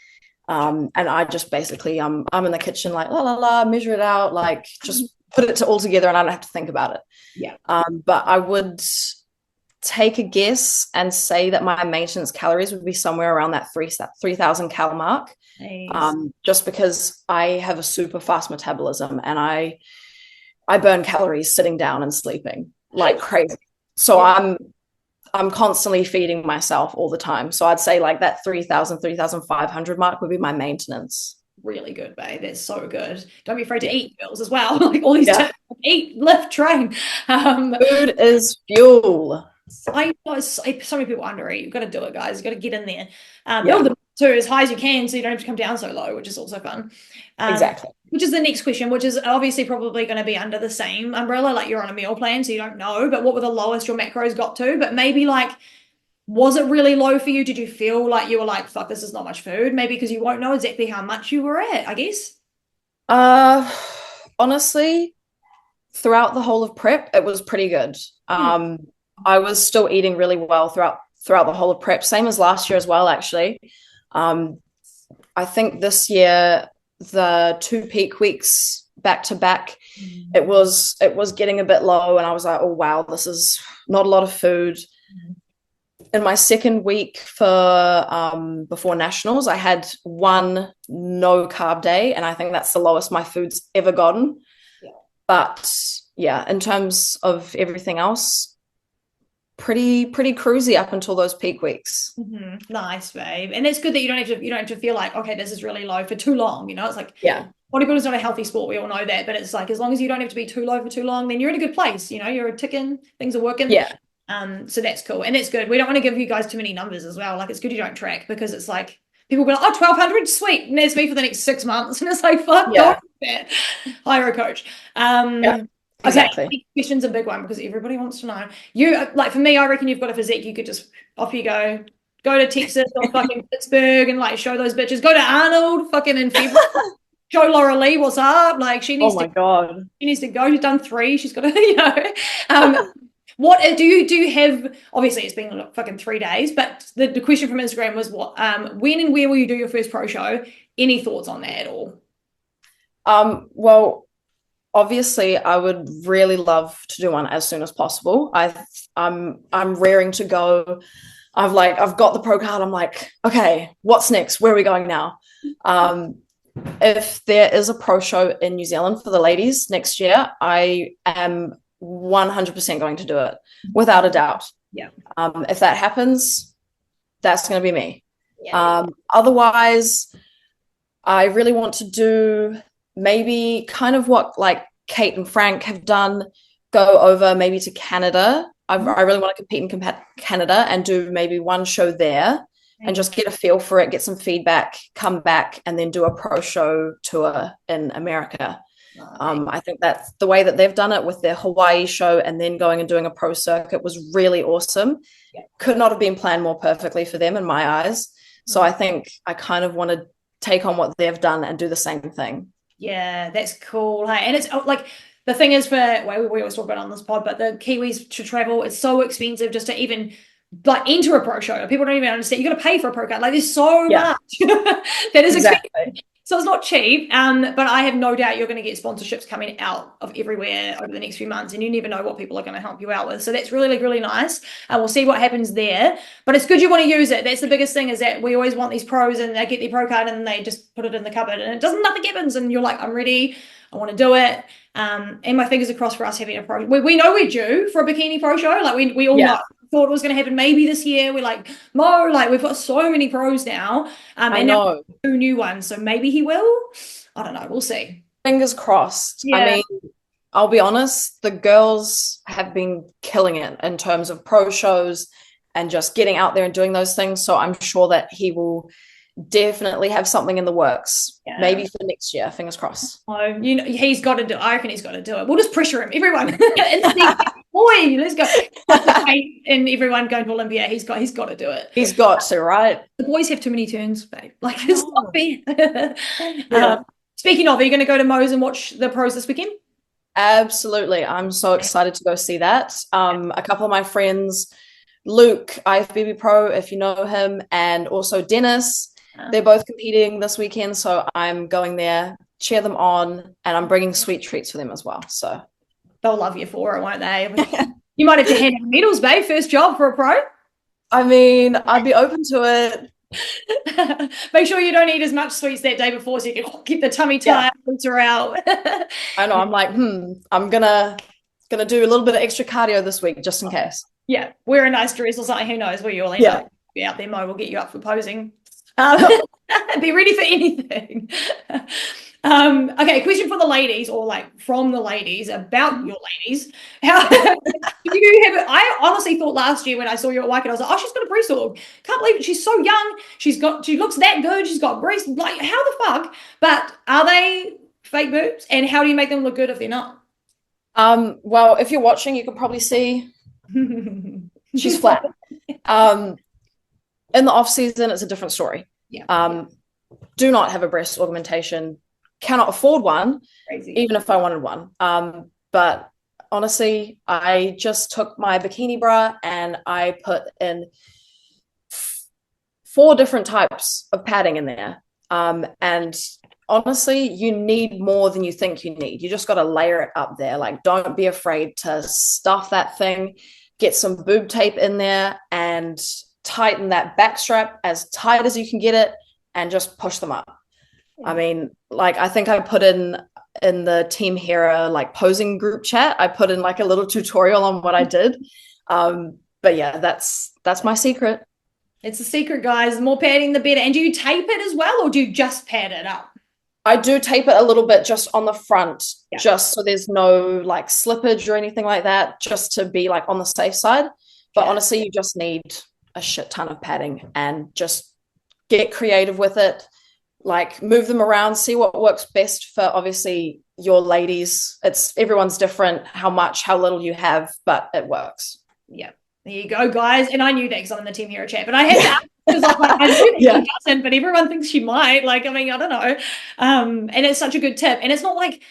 And I just basically, I'm in the kitchen like, la, la, la, measure it out, like just put it all together and I don't have to think about it. Yeah. But I would take a guess and say that my maintenance calories would be somewhere around that 3,000 cal mark. Nice. Just because I have a super fast metabolism and I burn calories sitting down and sleeping like crazy. So I'm constantly feeding myself all the time. So I'd say like that 3,000, 3,500 mark would be my maintenance. Really good, babe. That's so good. Don't be afraid to eat, girls, as well. Like all these terms, eat, lift, train. Food is fuel. I know so many people undereat. You've got to do it, guys. You've got to get in there. Build them to as high as you can so you don't have to come down so low, which is also fun. Exactly. Which is the next question, which is obviously probably going to be under the same umbrella, like you're on a meal plan, so you don't know, but what were the lowest your macros got to? But maybe like Was it really low for you? Did you feel like you were like, fuck, this is not much food? Maybe because you won't know exactly how much you were at, I guess. Uh, Honestly, throughout the whole of prep, it was pretty good. I was still eating really well throughout the whole of prep, same as last year as well, actually. I think this year, the 2 peak weeks back to back, it was getting a bit low, and I was like, oh wow, this is not a lot of food. In my second week for before nationals, I had one no carb day, and I think that's the lowest my food's ever gotten. Yeah. But yeah, in terms of everything else, pretty cruisy up until those peak weeks. Nice, babe. And it's good that you don't have to feel like, okay, this is really low for too long. You know, it's like, Yeah, bodybuilding's not a healthy sport. We all know that, but it's like, as long as you don't have to be too low for too long, then you're in a good place. You know, you're ticking, things are working. yeah. So that's cool. And it's good. We don't want to give you guys too many numbers as well. Like, it's good you don't track, because it's like, people be like, oh, 1,200, sweet. And that's me for the next 6 months. And it's like, fuck, don't do that. Hire a coach. Yeah, exactly. Okay, question's a big one because everybody wants to know. You, like, for me, I reckon you've got a physique. You could just, off you go. Go to Texas or fucking Pittsburgh and like show those bitches. Go to Arnold fucking in February. Show Laura Lee what's up. Like, she needs Oh my God. she needs to go. She's done 3. She's got to, you know. What do you have? Obviously, it's been fucking 3 days, but the question from Instagram was what? When and where will you do your first pro show? Any thoughts on that at all? Well, obviously, I would really love to do one as soon as possible. I'm raring to go. I've got the pro card. I'm like, okay, what's next? Where are we going now? If there is a pro show in New Zealand for the ladies next year, I am 100% going to do it without a doubt. Yeah. If that happens, that's going to be me. Yeah. Otherwise, I really want to do maybe kind of what like Kate and Frank have done, go over maybe to Canada. I really want to compete in Canada and do maybe one show there and just get a feel for it, get some feedback, come back, and then do a pro show tour in America. I think that's the way that they've done it with their Hawaii show, and then going and doing a pro circuit was really awesome. Yeah. Could not have been planned more perfectly for them in my eyes. So I think I kind of want to take on what they've done and do the same thing. Yeah, that's cool. Hey, and it's like, the thing is, we always talk about it on this pod, but the Kiwis to travel, it's so expensive just to even like enter a pro show. People don't even understand. You got to pay for a pro card. Like, there's so much that is Exactly. expensive. So it's not cheap. But I have no doubt you're going to get sponsorships coming out of everywhere over the next few months, and you never know what people are going to help you out with. So that's really, really nice. And we'll see what happens there. But it's good you want to use it. That's the biggest thing, is that we always want these pros and they get their pro card and they just put it in the cupboard and nothing happens. And you're like, I'm ready. I want to do it. And my fingers are crossed for us having a pro. We know we're due for a bikini pro show. Like, we all know. Thought it was going to happen maybe this year. We're like, Mo, like, we've got so many pros now. I know. Now 2 new ones. So maybe he will. I don't know. We'll see. Fingers crossed. Yeah. I mean, I'll be honest, the girls have been killing it in terms of pro shows and just getting out there and doing those things. So I'm sure that he will definitely have something in the works, maybe for next year. Fingers crossed. Oh, you know, he's got to do it. I reckon he's got to do it. We'll just pressure him, everyone. Boy, let's go. And everyone going to Olympia, he's got to do it. He's got to, right? The boys have too many turns, babe. Like, it's not fair. Speaking of, are you going to go to Mo's and watch the pros this weekend? Absolutely. I'm so excited to go see that. A couple of my friends, Luke, IFBB Pro, if you know him, and also Dennis, they're both competing this weekend. So I'm going there, cheer them on, and I'm bringing sweet treats for them as well. So they'll love you for it, won't they? You might have to hand out medals, babe. First job for a pro. I mean, I'd be open to it. Make sure you don't eat as much sweets that day before, so you can keep the tummy tight, filter out. I know. I'm like, I'm gonna do a little bit of extra cardio this week just in case. Yeah, wear a nice dress or something. Who knows where you'll end up. Be out there, Mo. We'll get you up for posing. Be ready for anything. Okay, question for the ladies, or like from the ladies, about your ladies. How do you have it? I honestly thought last year when I saw you at Waikato, I was like, oh, she's got a breast org. Can't believe it. She's so young. She looks that good. She's got breasts. Like, how the fuck? But are they fake boobs? And how do you make them look good if they're not? Well, if you're watching, you can probably see she's flat. In the off season, it's a different story. Yeah. Do not have a breast augmentation, cannot afford one, Crazy. even if I wanted one. But honestly, I just took my bikini bra and I put in 4 different types of padding in there. And honestly, you need more than you think you need. You just got to layer it up there. Like, don't be afraid to stuff that thing, get some boob tape in there and tighten that back strap as tight as you can get it and just push them up. I mean, like, I think I put in the Team Hera like posing group chat, I put in like a little tutorial on what I did. But yeah, that's my secret. It's a secret, guys. The more padding, the better. And do you tape it as well, or do you just pad it up? I do tape it a little bit just on the front, Yeah. just so there's no like slippage or anything like that, just to be like on the safe side. But Yeah. honestly, you just need a shit ton of padding and just get creative with it. Like, move them around, see what works best for obviously your ladies. It's everyone's different, how much, how little you have, but it works. Yeah. There you go, guys. And I knew that because I'm in the Team Hero chat, but I had to ask because I knew that Yeah. she doesn't, but everyone thinks she might. Like, I mean, I don't know. And it's such a good tip. And it's not like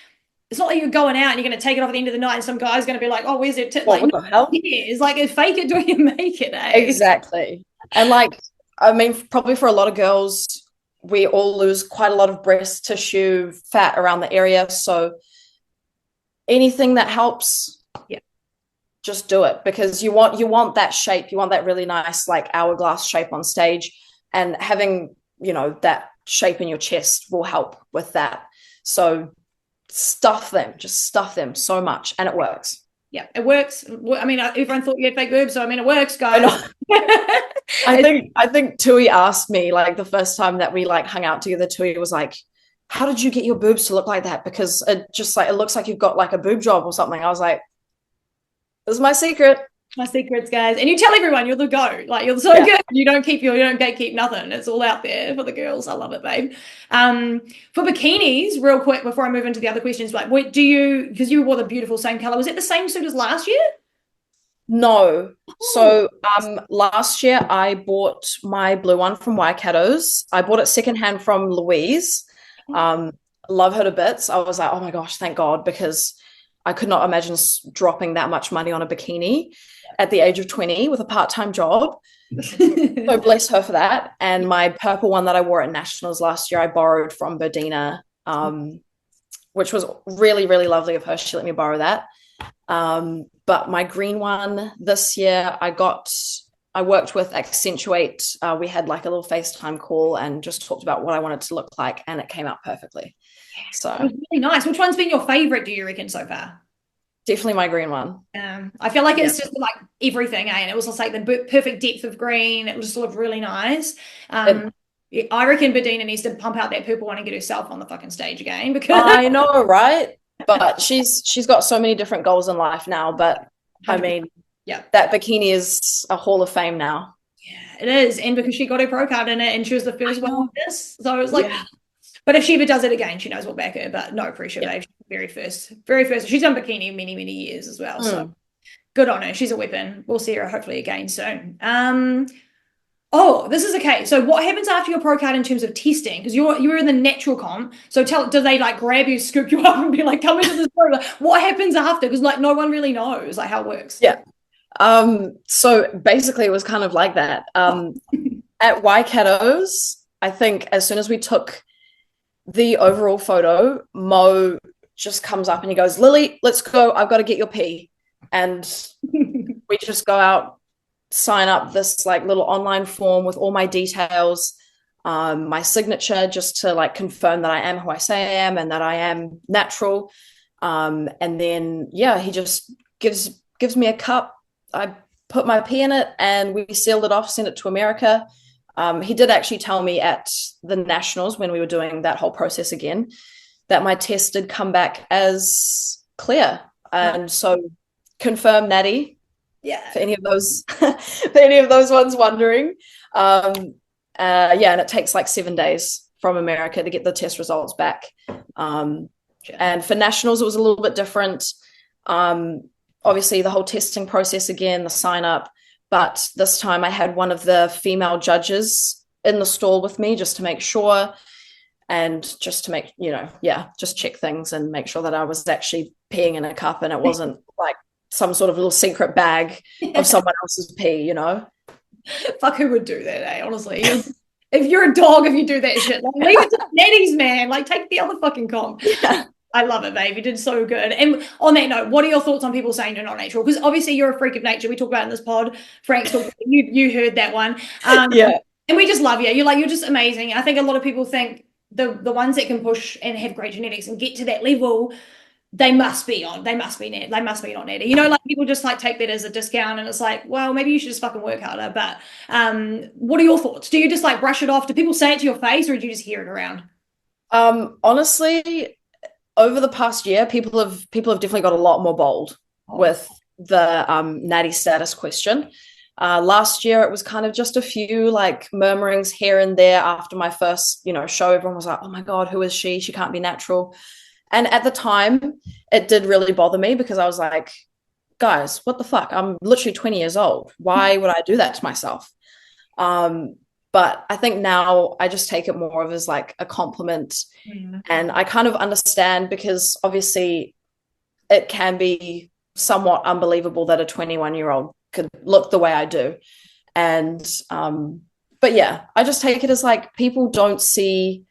you're going out and you're going to take it off at the end of the night and some guy's going to be like, oh, where's it? What Like, the hell? it's like, fake it till you make it, eh? Exactly. And like, I mean, probably for a lot of girls, we all lose quite a lot of breast tissue, fat around the area. So anything that helps, yeah, just do it, because you want that shape. You want that really nice like hourglass shape on stage, and having, you know, that shape in your chest will help with that. So stuff them so much, and it works. Yeah, it works. I mean, everyone thought you had fake boobs, so I mean, it works, guys. I think Tui asked me, like, the first time that we like hung out together, Tui was like, how did you get your boobs to look like that? Because it just like, it looks like you've got like a boob job or something. I was like, this is my secret. My secrets, guys. And you tell everyone you're the go. Like, you're so good. You don't gatekeep nothing. It's all out there for the girls. I love it, babe. For bikinis, real quick before I move into the other questions, like, what do you, because you wore the beautiful same color, was it the same suit as last year? No. So last year I bought my blue one from Waikato's. I bought it secondhand from Louise. Love her to bits. I was like, oh my gosh, thank God, because I could not imagine dropping that much money on a bikini at the age of 20 with a part-time job. So bless her for that. And my purple one that I wore at Nationals last year, I borrowed from Berdina, which was really, really lovely of her. She let me borrow that. But my green one this year, I worked with Accentuate. We had like a little FaceTime call and just talked about what I wanted to look like, and it came out perfectly. So it was really nice. Which one's been your favorite, do you reckon, so far? Definitely my green one. I feel like it's just like everything, and it was just like the perfect depth of green. It just looked really nice. I reckon Bedina needs to pump out that purple one and get herself on the fucking stage again, because I know, right? But she's got so many different goals in life now. But I mean, yeah, that bikini is a Hall of Fame now. Yeah, it is, and because she got her pro card in it, and she was the first one on this, so it was like. Yeah. But if she ever does it again, she knows what back her. But no pressure, babe. She's very first. She's done bikini many, many years as well. So good on her. She's a weapon. We'll see her hopefully again soon. Oh, this is okay. So what happens after your pro card in terms of testing? Because you're in the natural comp. So do they like grab you, scoop you up, and be like, come into this pro? Like, what happens after? Because like no one really knows like how it works. Yeah. So basically it was kind of like that. At Waikato's, I think as soon as we took the overall photo, Mo just comes up and he goes, Lily, let's go. I've got to get your pee. And we just go out, sign up this like little online form with all my details, my signature, just to like confirm that I am who I say I am and that I am natural. And then, yeah, he just gives me a cup. I put my pee in it and we sealed it off, sent it to America. He did actually tell me at the Nationals when we were doing that whole process again that my test did come back as clear. And so confirm natty. Yeah. For any of those ones wondering. And it takes like 7 days from America to get the test results back. And for Nationals, it was a little bit different. Obviously the whole testing process again, the sign up, But this time I had one of the female judges in the stall with me just to make sure, and just to make, just check things and make sure that I was actually peeing in a cup and it wasn't like some sort of little secret bag of someone else's pee. Fuck, who would do that, eh? Honestly. If you're a dog, if you do that shit, like, leave it to the nannies, man. Like, take the other fucking comp. Yeah. I love it, babe. You did so good. And on that note, what are your thoughts on people saying you're not natural? Because obviously you're a freak of nature. We talk about it in this pod. Frank's talked, you heard that one. Yeah. And we just love you. You're just amazing. I think a lot of people think the ones that can push and have great genetics and get to that level, they must be not natty. Like people just like take that as a discount, and it's like, well, maybe you should just fucking work harder. But what are your thoughts? Do you just like brush it off? Do people say it to your face, or do you just hear it around? Honestly, over the past year, people have definitely got a lot more bold with the natty status question. Last year, it was kind of just a few like murmurings here and there after my first, show. Everyone was like, oh my God, who is she? She can't be natural. And at the time, it did really bother me because I was like, guys, what the fuck? I'm literally 20 years old. Why would I do that to myself? But I think now I just take it more of as like a compliment. Mm-hmm. And I kind of understand, because obviously it can be somewhat unbelievable that a 21-year-old could look the way I do. And but yeah, I just take it as like, people don't see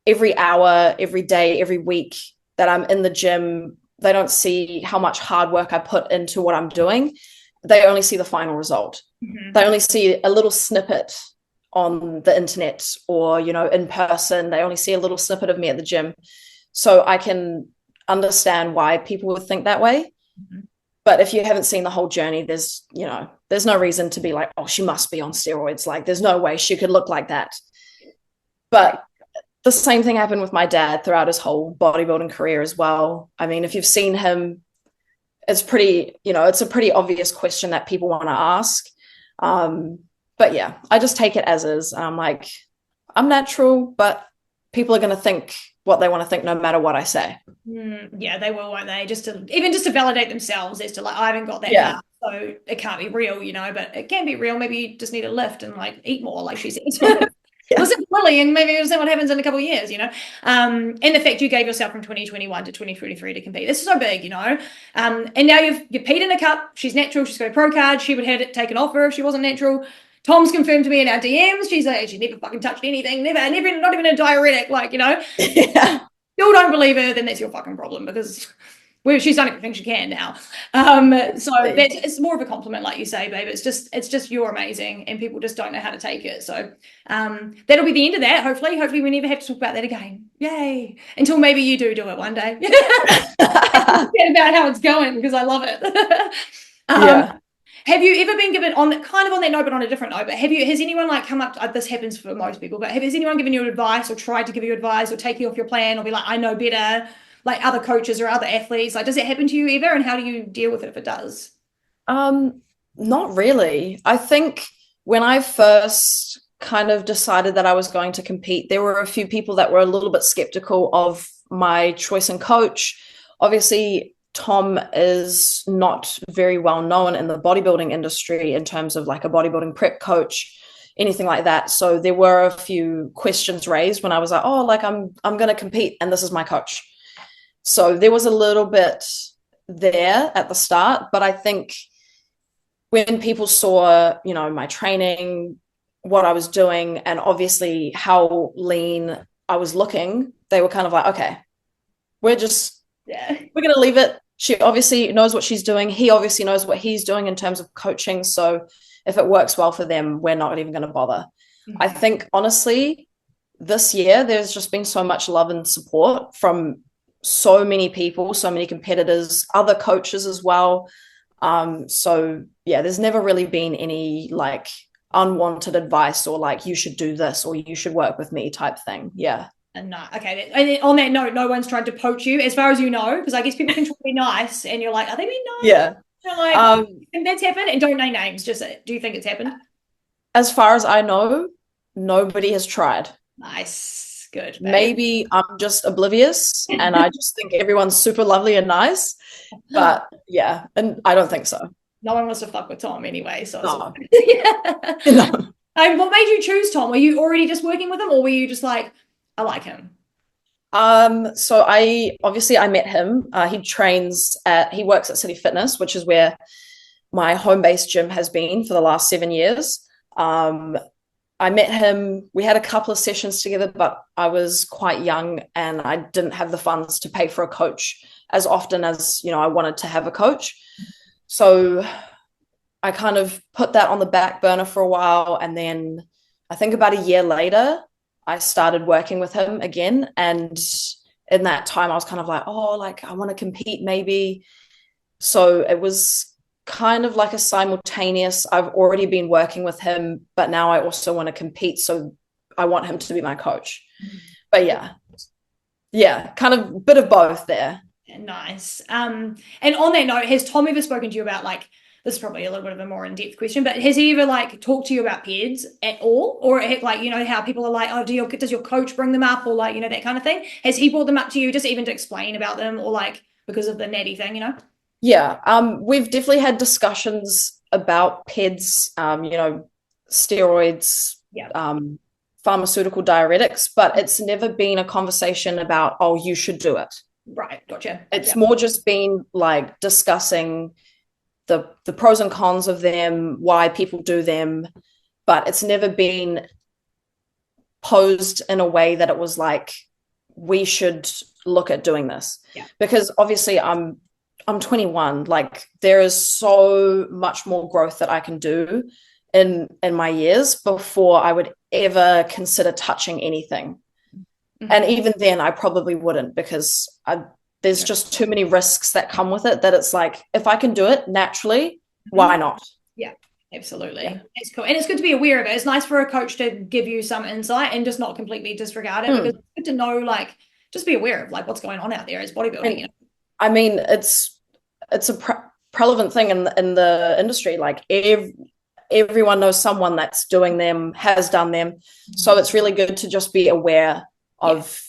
every hour, every day, every week that I'm in the gym. They don't see how much hard work I put into what I'm doing. They only see the final result. Mm-hmm. They only see a little snippet on the internet or, in person. They only see a little snippet of me at the gym. So I can understand why people would think that way. Mm-hmm. But if you haven't seen the whole journey, there's no reason to be like, oh, she must be on steroids. Like, there's no way she could look like that. But the same thing happened with my dad throughout his whole bodybuilding career as well. I mean, if you've seen him, it's a pretty obvious question that people want to ask. But yeah, I just take it as is. I'm like, I'm natural, but people are going to think what they want to think no matter what I say. Yeah, they will, won't they? Just to validate themselves as to like, I haven't got that yeah. So it can't be real, but it can be real. Maybe you just need a lift and like eat more, like she said. Yeah. Listen fully, and maybe we'll see what happens in a couple of years, and the fact you gave yourself from 2021 to 2023 to compete. This is so big, and now you've peed in a cup. She's natural. She's got a pro card. She would have had it taken off her if she wasn't natural. Tom's confirmed to me in our DMs. She's like, she never fucking touched anything. Never, not even a diuretic. Like, Yeah. Still don't believe her, then that's your fucking problem, because she's done everything she can now. So it's more of a compliment, like you say, babe. It's just you're amazing, and people just don't know how to take it. So that'll be the end of that. Hopefully we never have to talk about that again. Yay! Until maybe you do it one day. Forget about how it's going, because I love it. Yeah. Have you ever been given, on that note, but on a different note, but has anyone like come up to, this happens for most people, but has anyone given you advice or tried to give you advice or take you off your plan or be like, I know better, like other coaches or other athletes? Like, does it happen to you ever, and how do you deal with it if it does? Not really. I think when I first kind of decided that I was going to compete, there were a few people that were a little bit skeptical of my choice in coach. Obviously, Tom is not very well known in the bodybuilding industry in terms of like a bodybuilding prep coach, anything like that. So there were a few questions raised when I was like, oh, like I'm going to compete and this is my coach. So there was a little bit there at the start, but I think when people saw, my training, what I was doing, and obviously how lean I was looking, they were kind of like, okay, we're going to leave it. She obviously knows what she's doing. He obviously knows what he's doing in terms of coaching. So if it works well for them, we're not even going to bother. Mm-hmm. I think, honestly, this year, there's just been so much love and support from so many people, so many competitors, other coaches as well. So yeah, there's never really been any like unwanted advice or like, you should do this or you should work with me type thing. Yeah. And no, okay. And on that note, no one's tried to poach you, as far as you know, because I guess people can try to be nice, and you're like, are they being nice? Yeah. You're like, and that's happened, and don't name names. Just do you think it's happened? As far as I know, nobody has tried. Nice, good. Maybe I'm just oblivious, and I just think everyone's super lovely and nice. But yeah, and I don't think so. No one wants to fuck with Tom anyway. So No. yeah. No. What made you choose Tom? Were you already just working with him, or were you just like, I like him? So I met him. He works at City Fitness, which is where my home-based gym has been for the last 7 years. I met him. We had a couple of sessions together, but I was quite young and I didn't have the funds to pay for a coach as often as, I wanted to have a coach. So I kind of put that on the back burner for a while. And then I think about a year later, I started working with him again. And in that time, I was kind of like, oh, like I want to compete maybe. So it was kind of like a simultaneous, I've already been working with him, but now I also want to compete. So I want him to be my coach. But yeah, kind of a bit of both there. Nice. And on that note, has Tom ever spoken to you about like, this is probably a little bit of a more in-depth question, but has he ever like talked to you about peds at all? Or like, how people are like, oh, does your coach bring them up, or like, that kind of thing? Has he brought them up to you just even to explain about them, or like because of the natty thing, Yeah, we've definitely had discussions about peds, steroids, pharmaceutical diuretics, but it's never been a conversation about, oh, you should do it. Right, gotcha. It's more just been like discussing the pros and cons of them, why people do them, but it's never been posed in a way that it was like, we should look at doing this. Because obviously I'm 21, like there is so much more growth that I can do in my years before I would ever consider touching anything. And even then I probably wouldn't, because there's just too many risks that come with it, that it's like, if I can do it naturally, why not? Yeah, absolutely. Yeah. It's cool. And it's good to be aware of it. It's nice for a coach to give you some insight and just not completely disregard it, because it's good to know, like, just be aware of like what's going on out there as bodybuilding. I mean, it's a prevalent thing in the industry. Like everyone knows someone that's doing them, has done them. So it's really good to just be aware of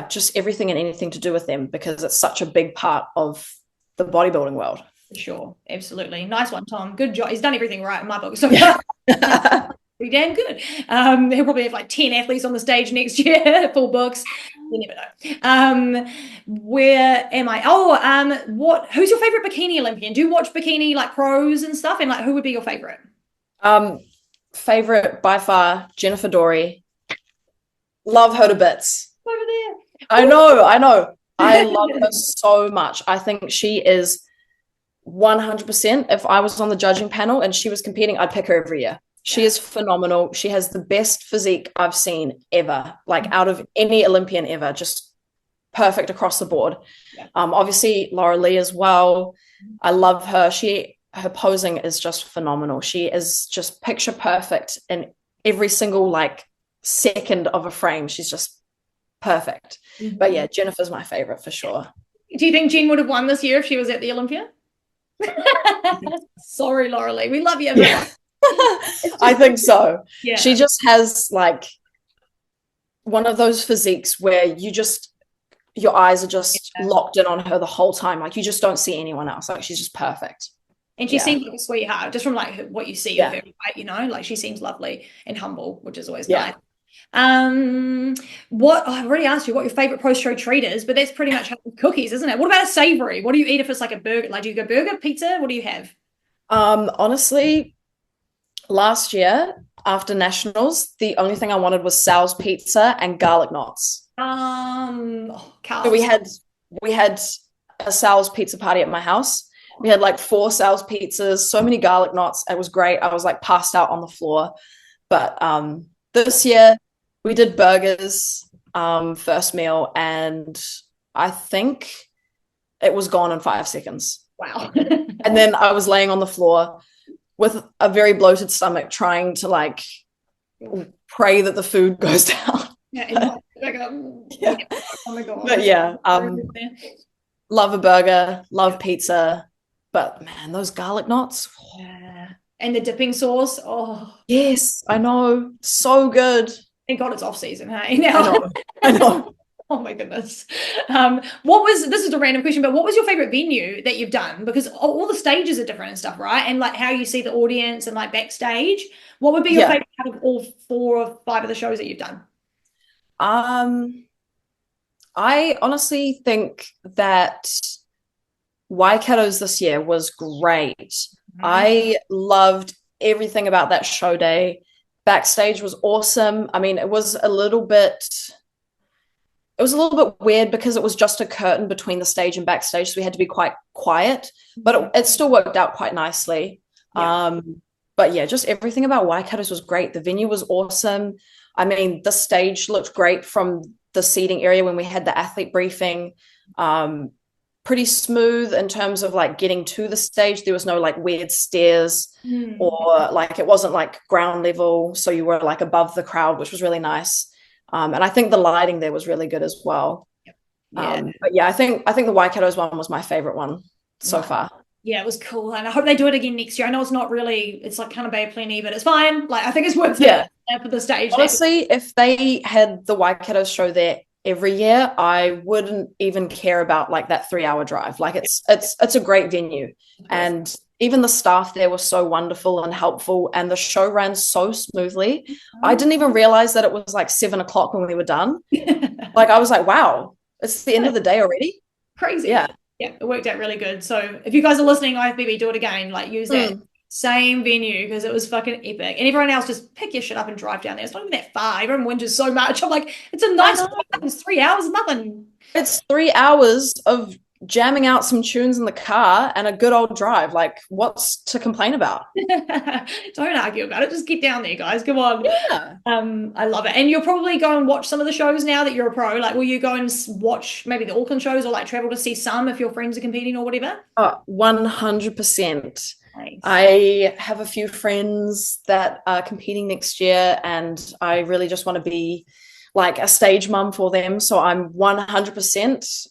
just everything and anything to do with them, because it's such a big part of the bodybuilding world. For sure. Absolutely. Nice one, Tom. Good job. He's done everything right in my book. So pretty damn good. He'll probably have like 10 athletes on the stage next year, full books. You never know. Where am I? Who's your favorite bikini Olympian? Do you watch bikini like pros and stuff? And like, who would be your favorite? Favorite by far, Jennifer Dory. Love her to bits. Over there. I know. I love her so much. I think she is 100%. If I was on the judging panel and she was competing, I'd pick her every year. She is phenomenal. She has the best physique I've seen ever, like out of any Olympian ever, just perfect across the board. Obviously Laura Lee as well. I love her. Her posing is just phenomenal. She is just picture perfect in every single like second of a frame. She's just perfect. But yeah, Jennifer's my favorite for sure. Do you think Jen would have won this year if she was at the Olympia? Sorry, Laura Lee, we love you. Yeah. I think so. Yeah. She just has like one of those physiques where your eyes are just locked in on her the whole time. Like you just don't see anyone else. Like she's just perfect. And she seems like a sweetheart, just from like what you see of her, right? Like she seems lovely and humble, which is always nice. I've already asked you what your favorite post-show treat is, but that's pretty much cookies, isn't it? What about a savory? What do you eat if it's like a burger? Like, do you go burger, pizza? What do you have? Honestly, last year after nationals, the only thing I wanted was Sal's pizza and garlic knots. So we had a Sal's pizza party at my house. We had like 4 Sal's pizzas, so many garlic knots. It was great. I was like passed out on the floor. But this year we did burgers, first meal, and I think it was gone in 5 seconds. Wow. And then I was laying on the floor with a very bloated stomach, trying to like pray that the food goes down. Oh my God. But yeah, love a burger, love pizza, but man, those garlic knots. And the dipping sauce. Oh yes, I know, so good. Thank God it's off season, hey? Now I know. Oh my goodness. This is a random question, but what was your favorite venue that you've done? Because all the stages are different and stuff, right? And like how you see the audience and like backstage. What would be your favorite out of all 4 or 5 of the shows that you've done? I honestly think that Waikato's this year was great. I loved everything about that show day. Backstage was awesome. I mean, it was a little bit weird because it was just a curtain between the stage and backstage, so we had to be quite quiet, but it still worked out quite nicely. But yeah, just everything about Waikato's was great. The venue was awesome. I mean, the stage looked great from the seating area when we had the athlete briefing. Pretty smooth in terms of like getting to the stage. There was no like weird stairs or like it wasn't like ground level, so you were like above the crowd, which was really nice. And I think the lighting there was really good as well. But yeah, I think the Waikato's one was my favorite one so far. Yeah, it was cool, and I hope they do it again next year. I know it's like kind of Bay of Plenty, but it's fine. Like I think it's worth it for the stage. Honestly, if they had the Waikato show there every year, I wouldn't even care about like that 3-hour drive. Like it's a great venue, and even the staff there were so wonderful and helpful, and the show ran so smoothly. I didn't even realize that it was like 7 o'clock when we were done. Like I was like, wow, it's the end of the day already. Crazy. Yeah, it worked out really good. So if you guys are listening, IFBB, do it again. Like use that same venue because it was fucking epic. And everyone else just pick your shit up and drive down there. It's not even that far. Everyone whinges so much. I'm like, it's a nice drive. It's 3 hours, nothing. It's 3 hours of jamming out some tunes in the car and a good old drive. Like, what's to complain about? Don't argue about it. Just get down there, guys. Come on. Yeah. I love it. And you'll probably go and watch some of the shows now that you're a pro. Like, will you go and watch maybe the Auckland shows or like travel to see some if your friends are competing or whatever? 100%. Nice. I have a few friends that are competing next year, and I really just want to be like a stage mum for them. So I'm 100%.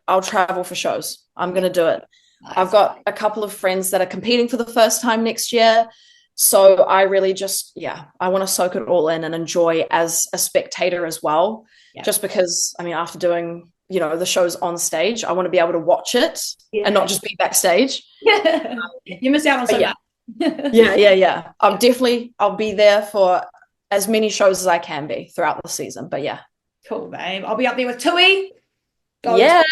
I'll travel for shows. I'm going to do it. Nice. I've got a couple of friends that are competing for the first time next year. So I really just, I want to soak it all in and enjoy as a spectator as well. Yeah. Just because, I mean, after doing, the shows on stage, I want to be able to watch it and not just be backstage. You miss out on so much. Yeah. I'll be there for as many shows as I can be throughout the season. But yeah. Cool, babe. I'll be up there with Tui. Yeah.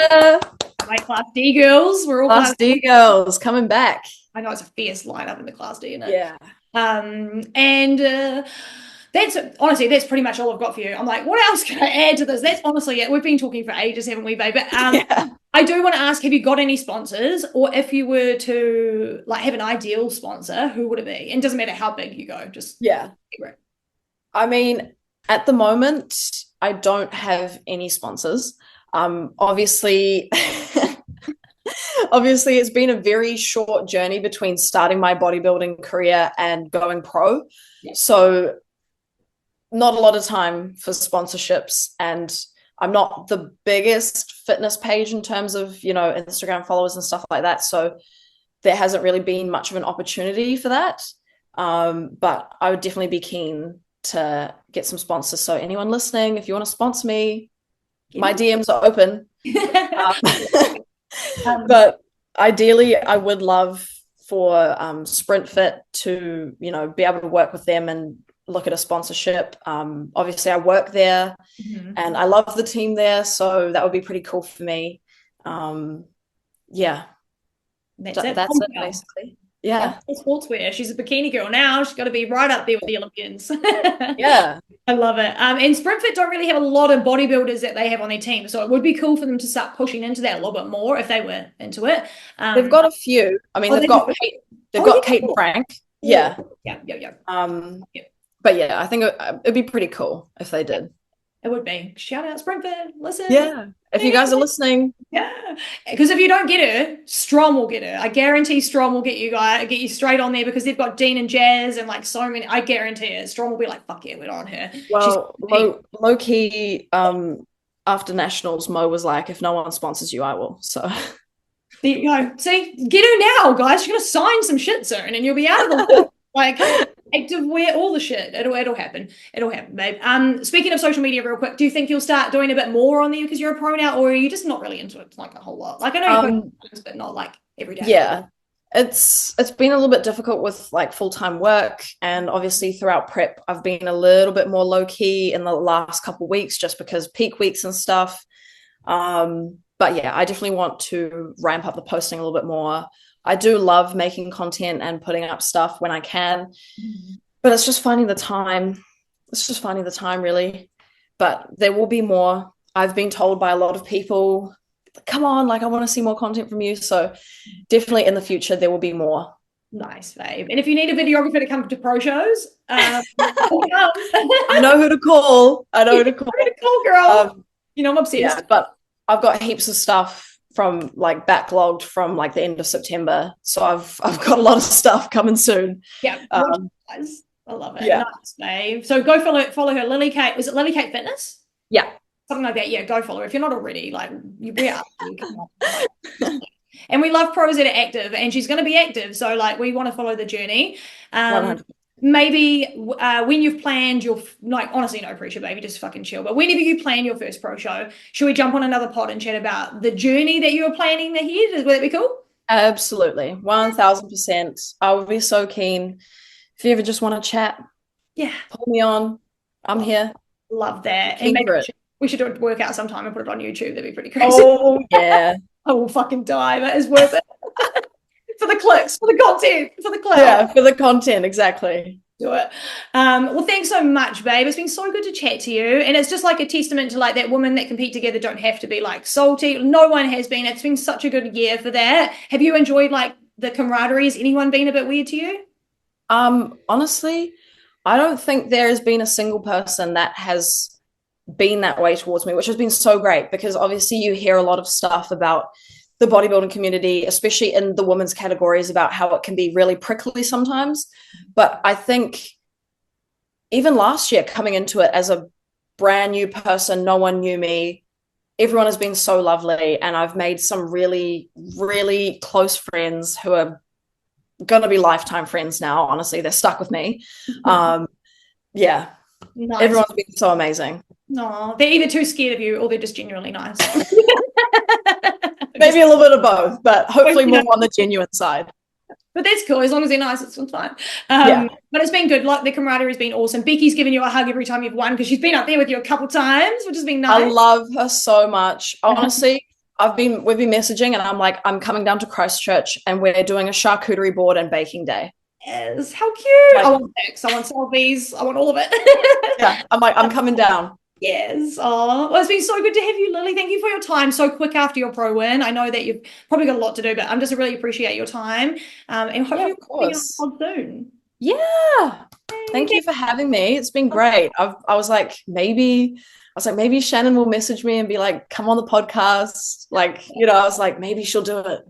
My Class D girls. We're all Class D girls coming back. I know it's a fierce lineup in the Class D, isn't it? Yeah. And that's pretty much all I've got for you. I'm like, what else can I add to this? That's honestly it. We've been talking for ages, haven't we, babe? But I do want to ask, have you got any sponsors? Or if you were to like have an ideal sponsor, who would it be? And it doesn't matter how big you go, just I mean, at the moment, I don't have any sponsors. Obviously it's been a very short journey between starting my bodybuilding career and going pro. So not a lot of time for sponsorships, and I'm not the biggest fitness page in terms of, Instagram followers and stuff like that. So there hasn't really been much of an opportunity for that. But I would definitely be keen to get some sponsors. So anyone listening, if you want to sponsor me, my DMs are open. But ideally, I would love for Sprint Fit to, be able to work with them and look at a sponsorship. Obviously, I work there and I love the team there, so that would be pretty cool for me. That's it basically. Yeah. Sportswear. She's a bikini girl now. She's got to be right up there with the Olympians. Yeah. I love it. And SprintFit don't really have a lot of bodybuilders that they have on their team. So it would be cool for them to start pushing into that a little bit more if they were into it. They've got a few. I mean, they've got Kate and Frank. Yeah. But yeah, I think it'd be pretty cool if they did. It would be. Shout out SprintFit. Listen. Yeah. If you guys are listening. Yeah. Because if you don't get her, Strom will get her. I guarantee Strom will get you straight on there because they've got Dean and Jazz and like so many. I guarantee it. Strom will be like, fuck yeah, we're on her. Well, low key, after Nationals, Mo was like, if no one sponsors you, I will. So there you go. See, get her now, guys. She's going to sign some shit soon and you'll be out of the Like active wear, all the shit. It'll happen. It'll happen, babe. Speaking of social media, real quick, do you think you'll start doing a bit more on there because you're a pro now, or are you just not really into it like a whole lot? Like I know you post, but not like every day. Yeah. It's been a little bit difficult with like full-time work, and obviously throughout prep I've been a little bit more low-key in the last couple of weeks just because peak weeks and stuff. But yeah, I definitely want to ramp up the posting a little bit more. I do love making content and putting up stuff when I can, but it's just finding the time. It's just finding the time, really. But there will be more. I've been told by a lot of people, come on, like I want to see more content from you. So definitely in the future, there will be more. Nice, babe. And if you need a videographer to come to pro shows, I know who to call. I know who to call. Who to call, girl. You know, I'm obsessed. Yeah, but I've got heaps of stuff from like backlogged from like the end of September. So I've got a lot of stuff coming soon. Yeah. I love it. Yeah. Nice, babe. So go follow her, Lily Kate. Is it Lily Kate Fitness? Yeah. Something like that. Yeah, go follow her. If you're not already, like we are. And we love pros that are active, and she's going to be active. So like we want to follow the journey. 100%. Maybe when you've planned your, like, honestly, no pressure, baby, just fucking chill. But whenever you plan your first pro show, should we jump on another pod and chat about the journey that you were planning ahead? Would that be cool? Absolutely. 1000%. I would be so keen. If you ever just want to chat, yeah, pull me on. I'm here. Love that. And maybe we should do a workout sometime and put it on YouTube. That'd be pretty crazy. Oh, yeah. I will fucking die, but it's worth it. For the clicks, for the content, for the clout. Yeah, for the content, exactly. Do it. Well, thanks so much, babe. It's been so good to chat to you. And it's just like a testament to like that women that compete together don't have to be like salty. No one has been. It's been such a good year for that. Have you enjoyed like the camaraderie? Has anyone been a bit weird to you? Honestly, I don't think there has been a single person that has been that way towards me, which has been so great because obviously you hear a lot of stuff about the bodybuilding community, especially in the women's categories, about how it can be really prickly sometimes. But I think even last year, coming into it as a brand new person, no one knew me. Everyone has been so lovely. And I've made some really, really close friends who are going to be lifetime friends now. Honestly, they're stuck with me. Yeah. Nice. Everyone's been so amazing. No, they're either too scared of you or they're just genuinely nice. Maybe a little bit of both, but hopefully more on the genuine side. But that's cool. As long as they're nice, it's fine. Yeah. But it's been good. Like the camaraderie has been awesome. Becky's given you a hug every time you've won because she's been up there with you a couple times, which has been nice. I love her so much. Honestly, we've been messaging and I'm like, I'm coming down to Christchurch and we're doing a charcuterie board and baking day. Yes, how cute. Like, I want pics, I want selfies, I want all of it. Yeah, I'm like, I'm coming down. Yes. Oh, well, it's been so good to have you, Lily. Thank you for your time so quick after your pro win. I know that you've probably got a lot to do, but I'm just really appreciate your time. And hopefully you'll be on soon. Yeah. Thank you for having me. It's been great. I was like, maybe Shannon will message me and be like, come on the podcast. Like, you know, I was like, maybe she'll do it.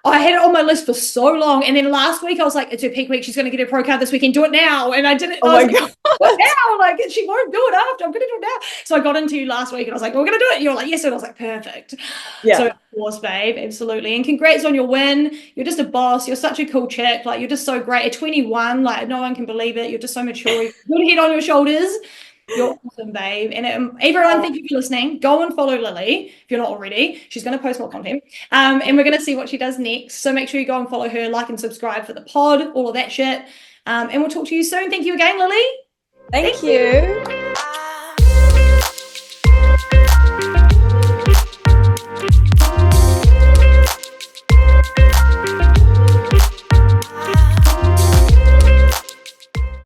I had it on my list for so long, and then last week I was like, it's her peak week, she's going to get her pro card this weekend, do it now. And I didn't. Oh my God. Now, like, she won't do it after, I'm going to do it now. So I got into you last week and I was like, we're going to do it, and you were like, yes. And I was like, perfect. Yeah. So of course, babe, absolutely. And congrats on your win. You're just a boss. You're such a cool chick. Like, you're just so great at 21. Like, no one can believe it. You're just so mature. Good head on your shoulders. You're awesome, babe. And everyone, thank you for listening. Go and follow Lily if you're not already. She's going to post more content. And we're going to see what she does next. So make sure you go and follow her, like and subscribe for the pod, all of that shit. And we'll talk to you soon. Thank you again, Lily. Thank you.